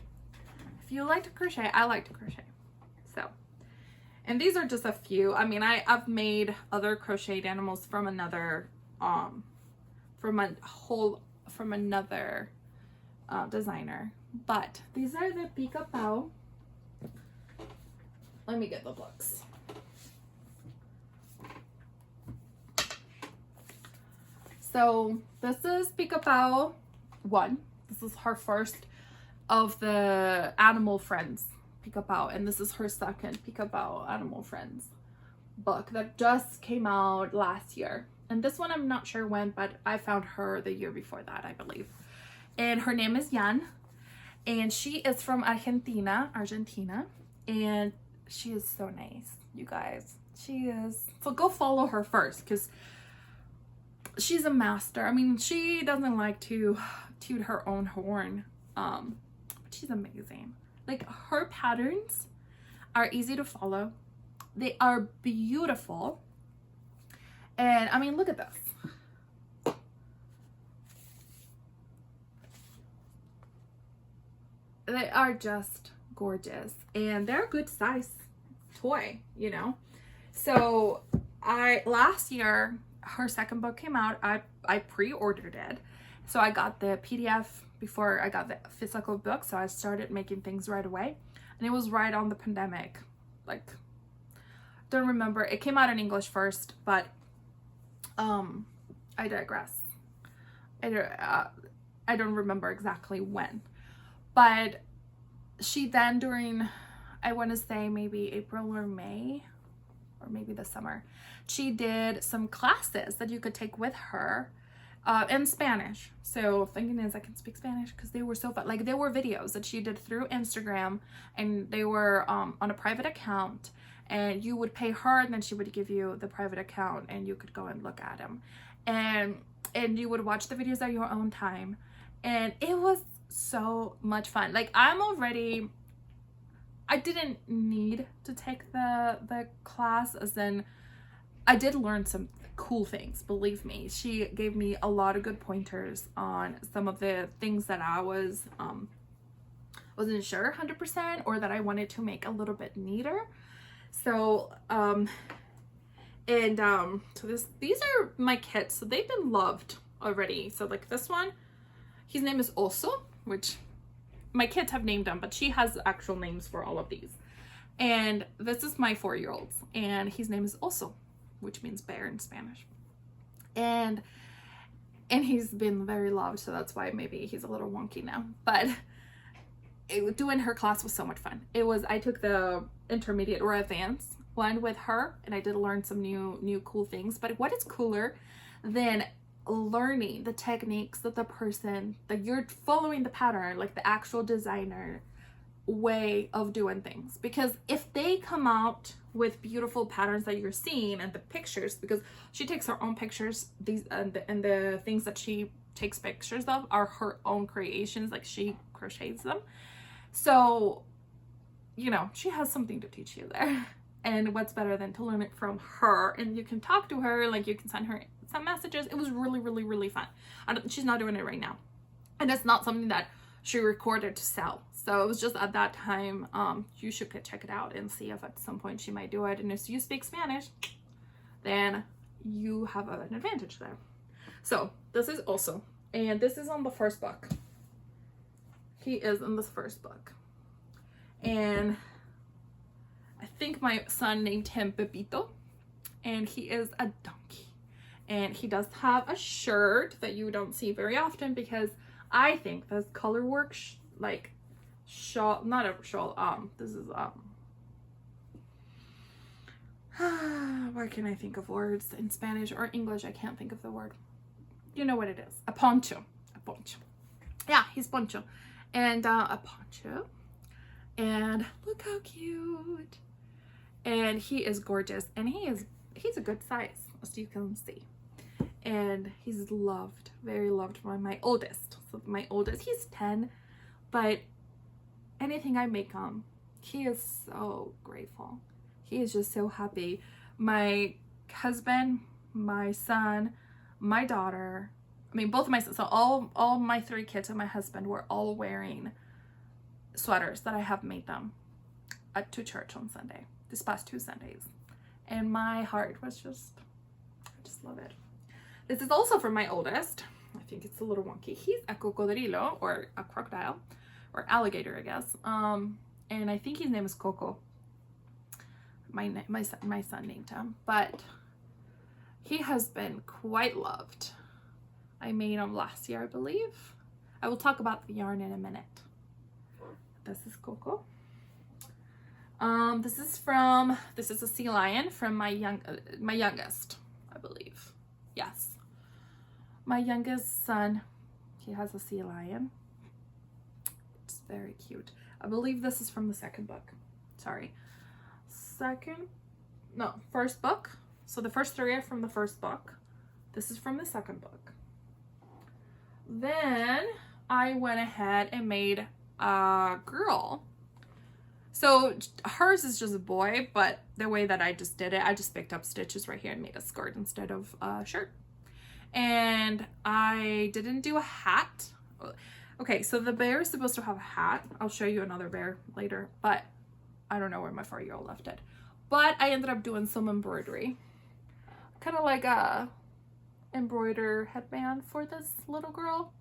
if you like to crochet, I like to crochet. So, and these are just a few. I mean, I've made other crocheted animals from another designer. But these are the Pica Pau. Let me get the books. So this is Pica Pau 1. This is her first of the Animal Friends Pica Pau, and this is her second Pica Pau Animal Friends book that just came out last year. And this one I'm not sure when, but I found her the year before that, I believe. And her name is Jan. And she is from Argentina, and she is so nice, you guys. She is. So go follow her first, because she's a master. I mean, she doesn't like to toot her own horn, but she's amazing. Like, her patterns are easy to follow. They are beautiful. And I mean, look at this. They are just gorgeous, and they're a good size toy, you know. So last year her second book came out. I pre-ordered it, so I got the PDF before I got the physical book, so I started making things right away, and it was right on the pandemic. Like, don't remember, it came out in English first, but I digress. I don't remember exactly when. But she then, during, I want to say maybe April or May, or maybe the summer, she did some classes that you could take with her in Spanish. So thinking is I can speak Spanish because they were so fun. Like, there were videos that she did through Instagram, and they were on a private account, and you would pay her and then she would give you the private account and you could go and look at them, and you would watch the videos at your own time, and it was so much fun. Like, I didn't need to take the class, as in I did learn some cool things, believe me. She gave me a lot of good pointers on some of the things that I wasn't sure 100%, or that I wanted to make a little bit neater. So these are my kits, so they've been loved already. So like this one, his name is Also, which my kids have named him, but she has actual names for all of these. And this is my 4-year-old's, and his name is Also, which means bear in Spanish. And he's been very loved, so that's why maybe he's a little wonky now. But doing her class was so much fun. I took the intermediate or advanced one with her, and I did learn some new cool things. But what is cooler than learning the techniques that that you're following the pattern, like the actual designer way of doing things? Because if they come out with beautiful patterns that you're seeing and the pictures, because she takes her own pictures, these and the things that she takes pictures of are her own creations, like she crochets them. So, you know, she has something to teach you there. And what's better than to learn it from her, and you can talk to her, like you can send her some messages. It was really, really, really fun. She's not doing it right now, and it's not something that she recorded to sell. So it was just at that time. You should check it out and see if at some point she might do it. And if you speak Spanish, then you have an advantage there. So this is Also, and this is on the first book. He is in this first book, and I think my son named him Pepito, and he is a donkey. And he does have a shirt that you don't see very often, because I think this color work, like shawl, not a shawl, this is, why can I think of words in Spanish or English? I can't think of the word. You know what it is. A poncho. A poncho. Yeah, he's poncho. And a poncho. And look how cute. And he is gorgeous. And he's a good size, as you can see. And he's loved, very loved by my oldest. So my oldest, he's 10, but anything I make him, he is so grateful. He is just so happy. My husband, my son, my daughter, I mean both of my sons, so all my 3 kids and my husband were all wearing sweaters that I have made them to church on Sunday, this past 2 Sundays. And my heart was just, I just love it. This is also from my oldest. I think it's a little wonky. He's a cocodrilo, or a crocodile, or alligator, I guess. And I think his name is Coco. My son named him, but he has been quite loved. I made him last year, I believe. I will talk about the yarn in a minute. This is Coco. This is a sea lion from my youngest, I believe. Yes. My youngest son, he has a sea lion. It's very cute. I believe this is from the second book. Sorry. First book. So the first 3 are from the first book. This is from the second book. Then I went ahead and made a girl. So hers is just a boy, but the way that I just did it, I just picked up stitches right here and made a skirt instead of a shirt. And I didn't do a hat. Okay, so the bear is supposed to have a hat. I'll show you another bear later, but I don't know where my 4-year-old left it. But I ended up doing some embroidery. Kind of like a embroider headband for this little girl.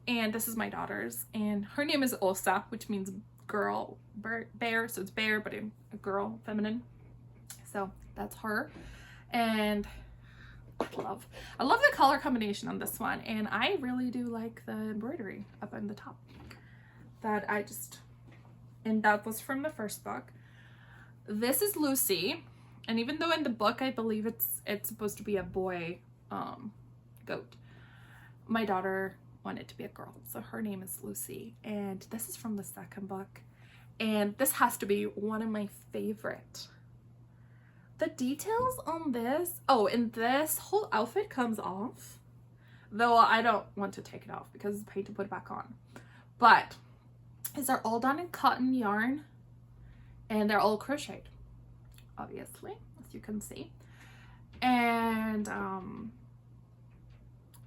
And this is my daughter's, and her name is Osa, which means girl, bear, so it's bear, but in a girl, feminine. So that's her. And I love the color combination on this one, and I really do like the embroidery up on the top. And that was from the first book. This is Lucy, and even though in the book I believe it's supposed to be a boy goat, my daughter wanted to be a girl, so her name is Lucy, and this is from the second book, and this has to be one of my favorite. The details on this, oh, and this whole outfit comes off, though I don't want to take it off because it's paid to put it back on, but these are all done in cotton yarn, and they're all crocheted, obviously, as you can see. And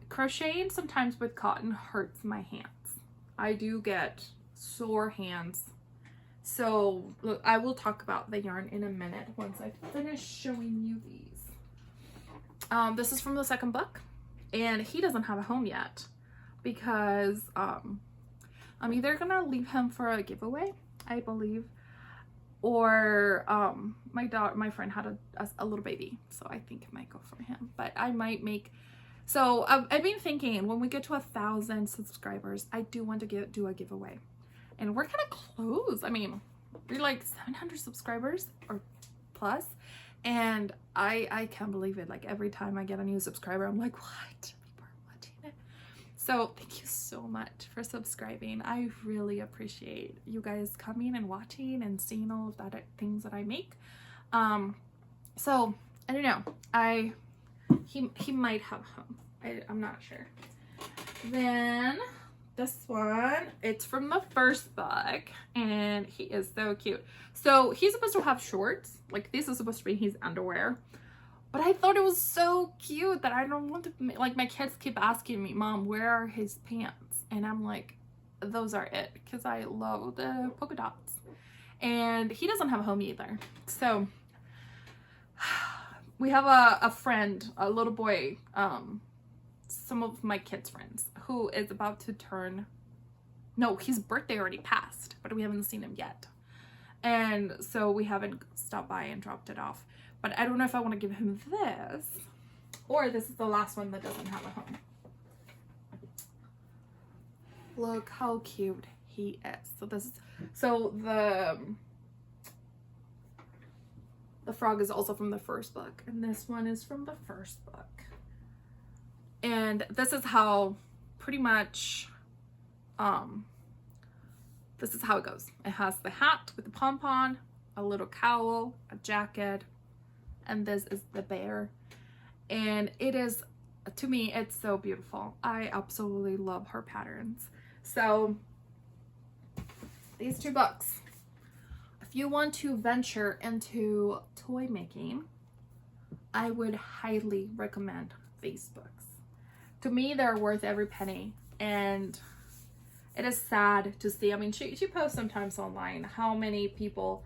crocheting sometimes with cotton hurts my hands. I do get sore hands. So look, I will talk about the yarn in a minute once I finish showing you these. This is from the second book, and he doesn't have a home yet because I'm either gonna leave him for a giveaway, I believe, or my friend had a little baby, so I think it might go for him. But I might make, so I've been thinking when we get to 1,000 subscribers, I do want to do a giveaway, and we're kind of close. I mean, we're like 700 subscribers or plus, and I can't believe it. Like every time I get a new subscriber, I'm like, what? People are watching it. So thank you so much for subscribing. I really appreciate you guys coming and watching and seeing all of that things that I make. So I don't know. He might have home. I'm not sure. Then this one, it's from the first book, and he is so cute. So he's supposed to have shorts, like this is supposed to be his underwear, but I thought it was so cute that I don't want to, like my kids keep asking me, Mom, where are his pants? And I'm like, those are it, because I love the polka dots. And he doesn't have a home either. So we have a friend, a little boy, some of my kids' friends, who is about to turn, no, his birthday already passed, but we haven't seen him yet. And so we haven't stopped by and dropped it off. But I don't know if I want to give him this, or this is the last one that doesn't have a home. Look how cute he is. So this is, so the frog is also from the first book, and this one is from the first book. And this is how pretty much, this is how it goes. It has the hat with the pom-pom, a little cowl, a jacket, and this is the bear. And it is, to me, it's so beautiful. I absolutely love her patterns. So these two books, if you want to venture into toy making, I would highly recommend these books. To me, they're worth every penny, and it is sad to see. I mean, she posts sometimes online how many people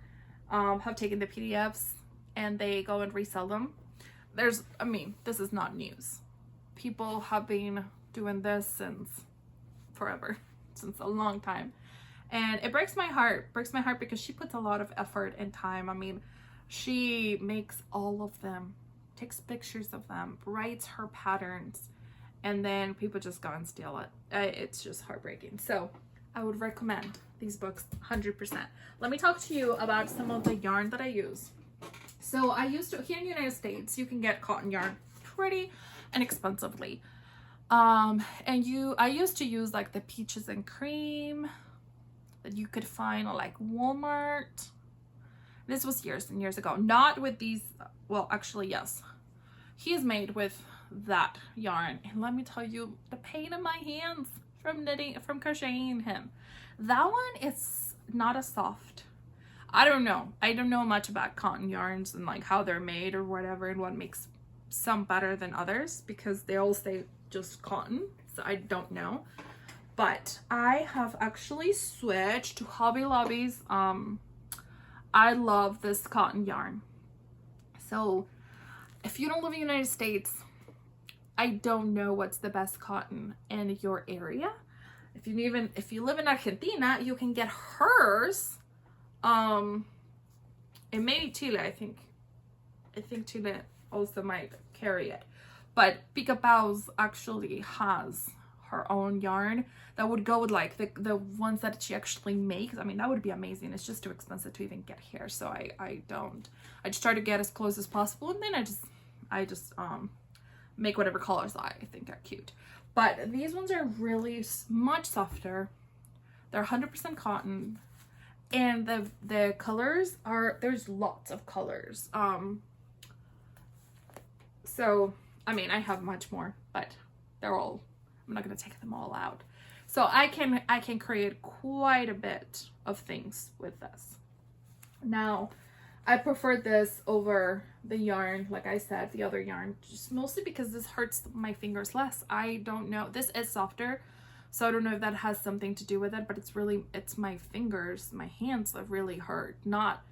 have taken the PDFs and they go and resell them. I mean, this is not news. People have been doing this since forever, since a long time. And it breaks my heart because she puts a lot of effort and time. I mean, she makes all of them, takes pictures of them, writes her patterns, and then people just go and steal it. It's just heartbreaking. So I would recommend these books 100%. Let me talk to you about some of the yarn that I use. So I used to, here in the United States, you can get cotton yarn pretty inexpensively. I used to use like the peaches and cream that you could find at like Walmart. This was years and years ago. Not with these, well, actually, yes. He is made with that yarn, and let me tell you, the pain in my hands from crocheting him. That one is not as soft. I don't know much about cotton yarns and like how they're made or whatever, and what makes some better than others, because they all say just cotton, so I don't know. But I have actually switched to Hobby Lobby's. I love this cotton yarn. So if you don't live in the United States, I don't know what's the best cotton in your area. If you live in Argentina, you can get hers. And maybe Chile, I think Chile also might carry it. But Pica Pau's actually has her own yarn that would go with like the ones that she actually makes. I mean, that would be amazing. It's just too expensive to even get here, so I just try to get as close as possible, and then I just make whatever colors I think are cute. But these ones are really much softer. They're 100% cotton. And the colors are, there's lots of colors. So, I mean, I have much more, but they're all, I'm not going to take them all out. So I can create quite a bit of things with this. Now, I prefer this over the yarn, like I said, the other yarn, just mostly because this hurts my fingers less. I don't know. This is softer, so I don't know if that has something to do with it, but it's my fingers, my hands that really hurt. Not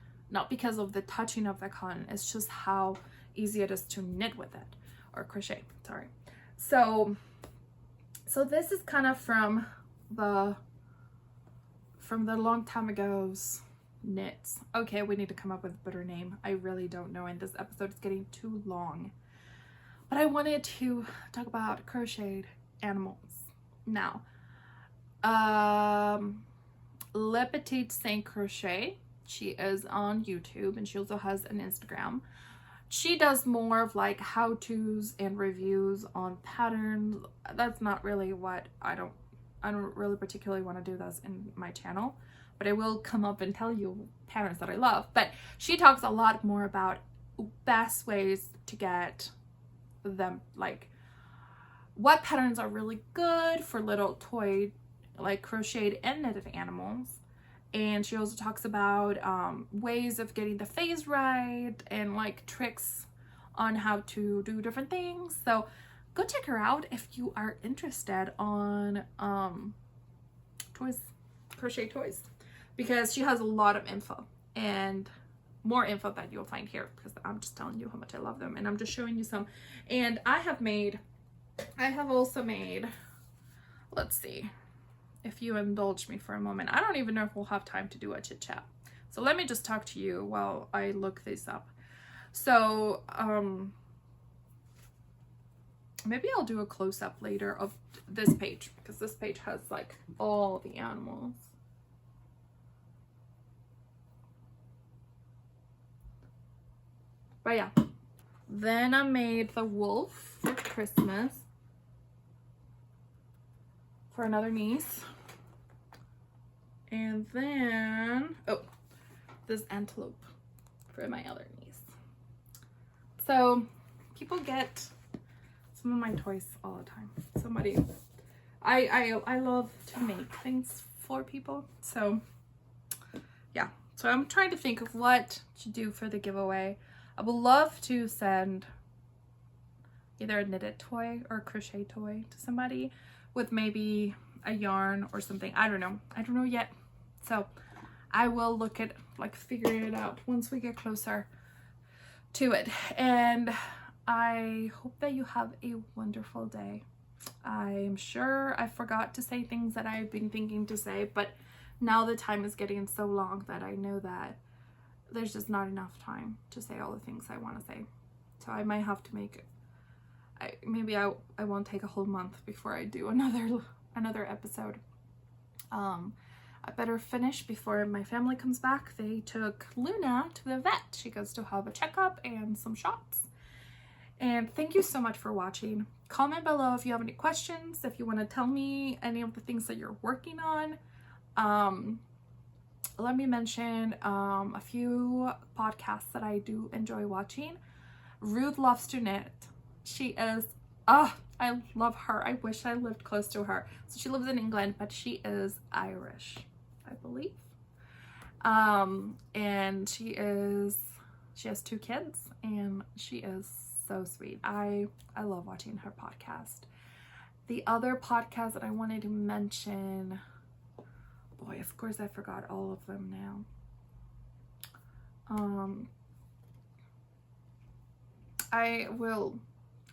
because of the touching of the cotton. It's just how easy it is to knit with it, or crochet, sorry. So this is kind of from the long time ago's knits. Okay, we need to come up with a better name. I really don't know, and this episode is getting too long. But I wanted to talk about crocheted animals. Now, Le Petite Saint Crochet, she is on YouTube, and she also has an Instagram. She does more of like how-tos and reviews on patterns. That's not really what I don't really particularly want to do this in my channel, but I will come up and tell you patterns that I love. But she talks a lot more about best ways to get them, like what patterns are really good for little toy, like crocheted and knitted animals. And she also talks about ways of getting the phase right and like tricks on how to do different things. So go check her out if you are interested on toys, crochet toys, because she has a lot of info and more info that you'll find here, because I'm just telling you how much I love them, and I'm just showing you some. And I have also made, let's see, if you indulge me for a moment. I don't even know if we'll have time to do a chit chat. So let me just talk to you while I look this up. So, maybe I'll do a close-up later of this page, because this page has like all the animals. But yeah, then I made the wolf for Christmas for another niece. And then, oh, this antelope for my other niece. So people get some of my toys all the time. Somebody, I love to make things for people. So yeah, so I'm trying to think of what to do for the giveaway. I would love to send either a knitted toy or a crochet toy to somebody with maybe a yarn or something. I don't know yet. So I will look at, like, figure it out once we get closer to it. And I hope that you have a wonderful day. I'm sure I forgot to say things that I've been thinking to say, but now the time is getting so long that I know that there's just not enough time to say all the things I want to say. So I might have to make, maybe I won't take a whole month before I do another episode. I better finish before my family comes back. They took Luna to the vet. She goes to have a checkup and some shots. And thank you so much for watching. Comment below if you have any questions, if you want to tell me any of the things that you're working on. Let me mention a few podcasts that I do enjoy watching. Ruth loves to knit. She is, I love her. I wish I lived close to her. So she lives in England, but she is Irish, I believe. And she has 2 kids, and she is so sweet. I love watching her podcast. The other podcast that I wanted to mention, boy, of course I forgot all of them now. I will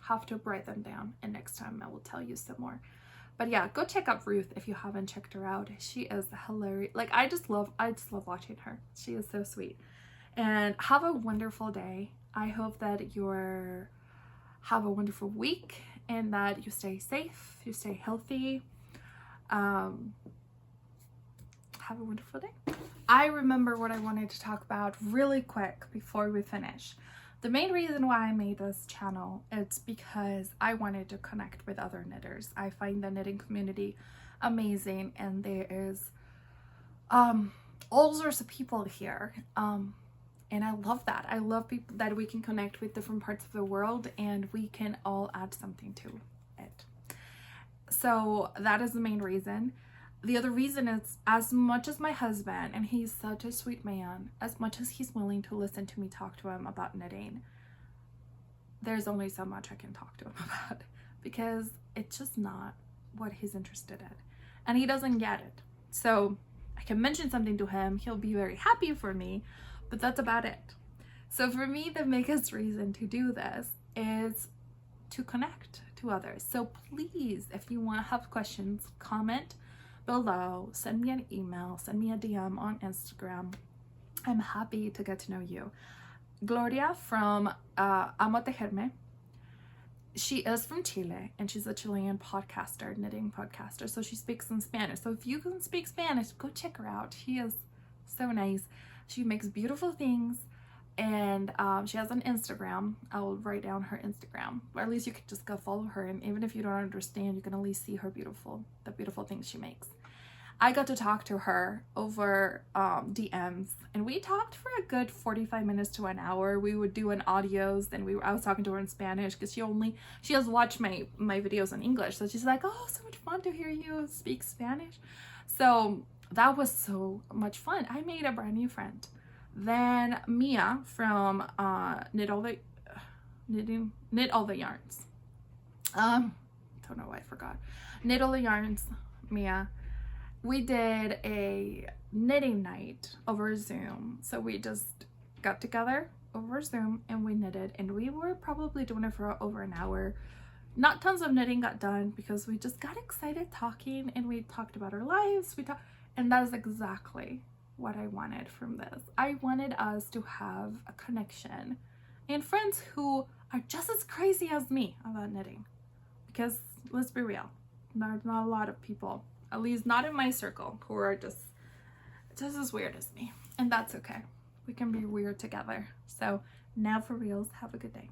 have to write them down, and next time I will tell you some more. But yeah, go check out Ruth if you haven't checked her out. She is hilarious. Like, I just love watching her. She is so sweet. And have a wonderful day. I hope that have a wonderful week, and that you stay safe, you stay healthy. Have a wonderful day. I remember what I wanted to talk about really quick before we finish. The main reason why I made this channel is because I wanted to connect with other knitters. I find the knitting community amazing, and there is all sorts of people here, and I love that. I love people that we can connect with different parts of the world, and we can all add something to it. So that is the main reason. The other reason is, as much as my husband, and he's such a sweet man, as much as he's willing to listen to me talk to him about knitting, there's only so much I can talk to him about, because it's just not what he's interested in, and he doesn't get it. So I can mention something to him, he'll be very happy for me, but that's about it. So for me, the biggest reason to do this is to connect to others. So please, if you want to have questions, comment below, send me an email, send me a DM on Instagram. I'm happy to get to know you. Gloria from Amandotejerme, she is from Chile, and she's a Chilean podcaster, knitting podcaster, so she speaks in Spanish. So if you can speak Spanish, go check her out. She is so nice. She makes beautiful things, and she has an Instagram. I'll write down her Instagram, or at least you could just go follow her, and even if you don't understand, you can at least see her the beautiful things she makes. I got to talk to her over DMs, and we talked for a good 45 minutes to an hour. We would do an audios, and I was talking to her in Spanish, because she has watched my videos in English, so she's like, oh, so much fun to hear you speak Spanish. So that was so much fun. I made a brand new friend. Then Mia from Knit All the Yarns. Don't know why I forgot. Knit All the Yarns, Mia. We did a knitting night over Zoom. So we just got together over Zoom and we knitted, and we were probably doing it for over an hour. Not tons of knitting got done because we just got excited talking, and we talked about our lives. And that is exactly what I wanted from this. I wanted us to have a connection and friends who are just as crazy as me about knitting. Because let's be real, there's not a lot of people, at least not in my circle, who are just as weird as me. And that's okay. We can be weird together. So now for reals, have a good day.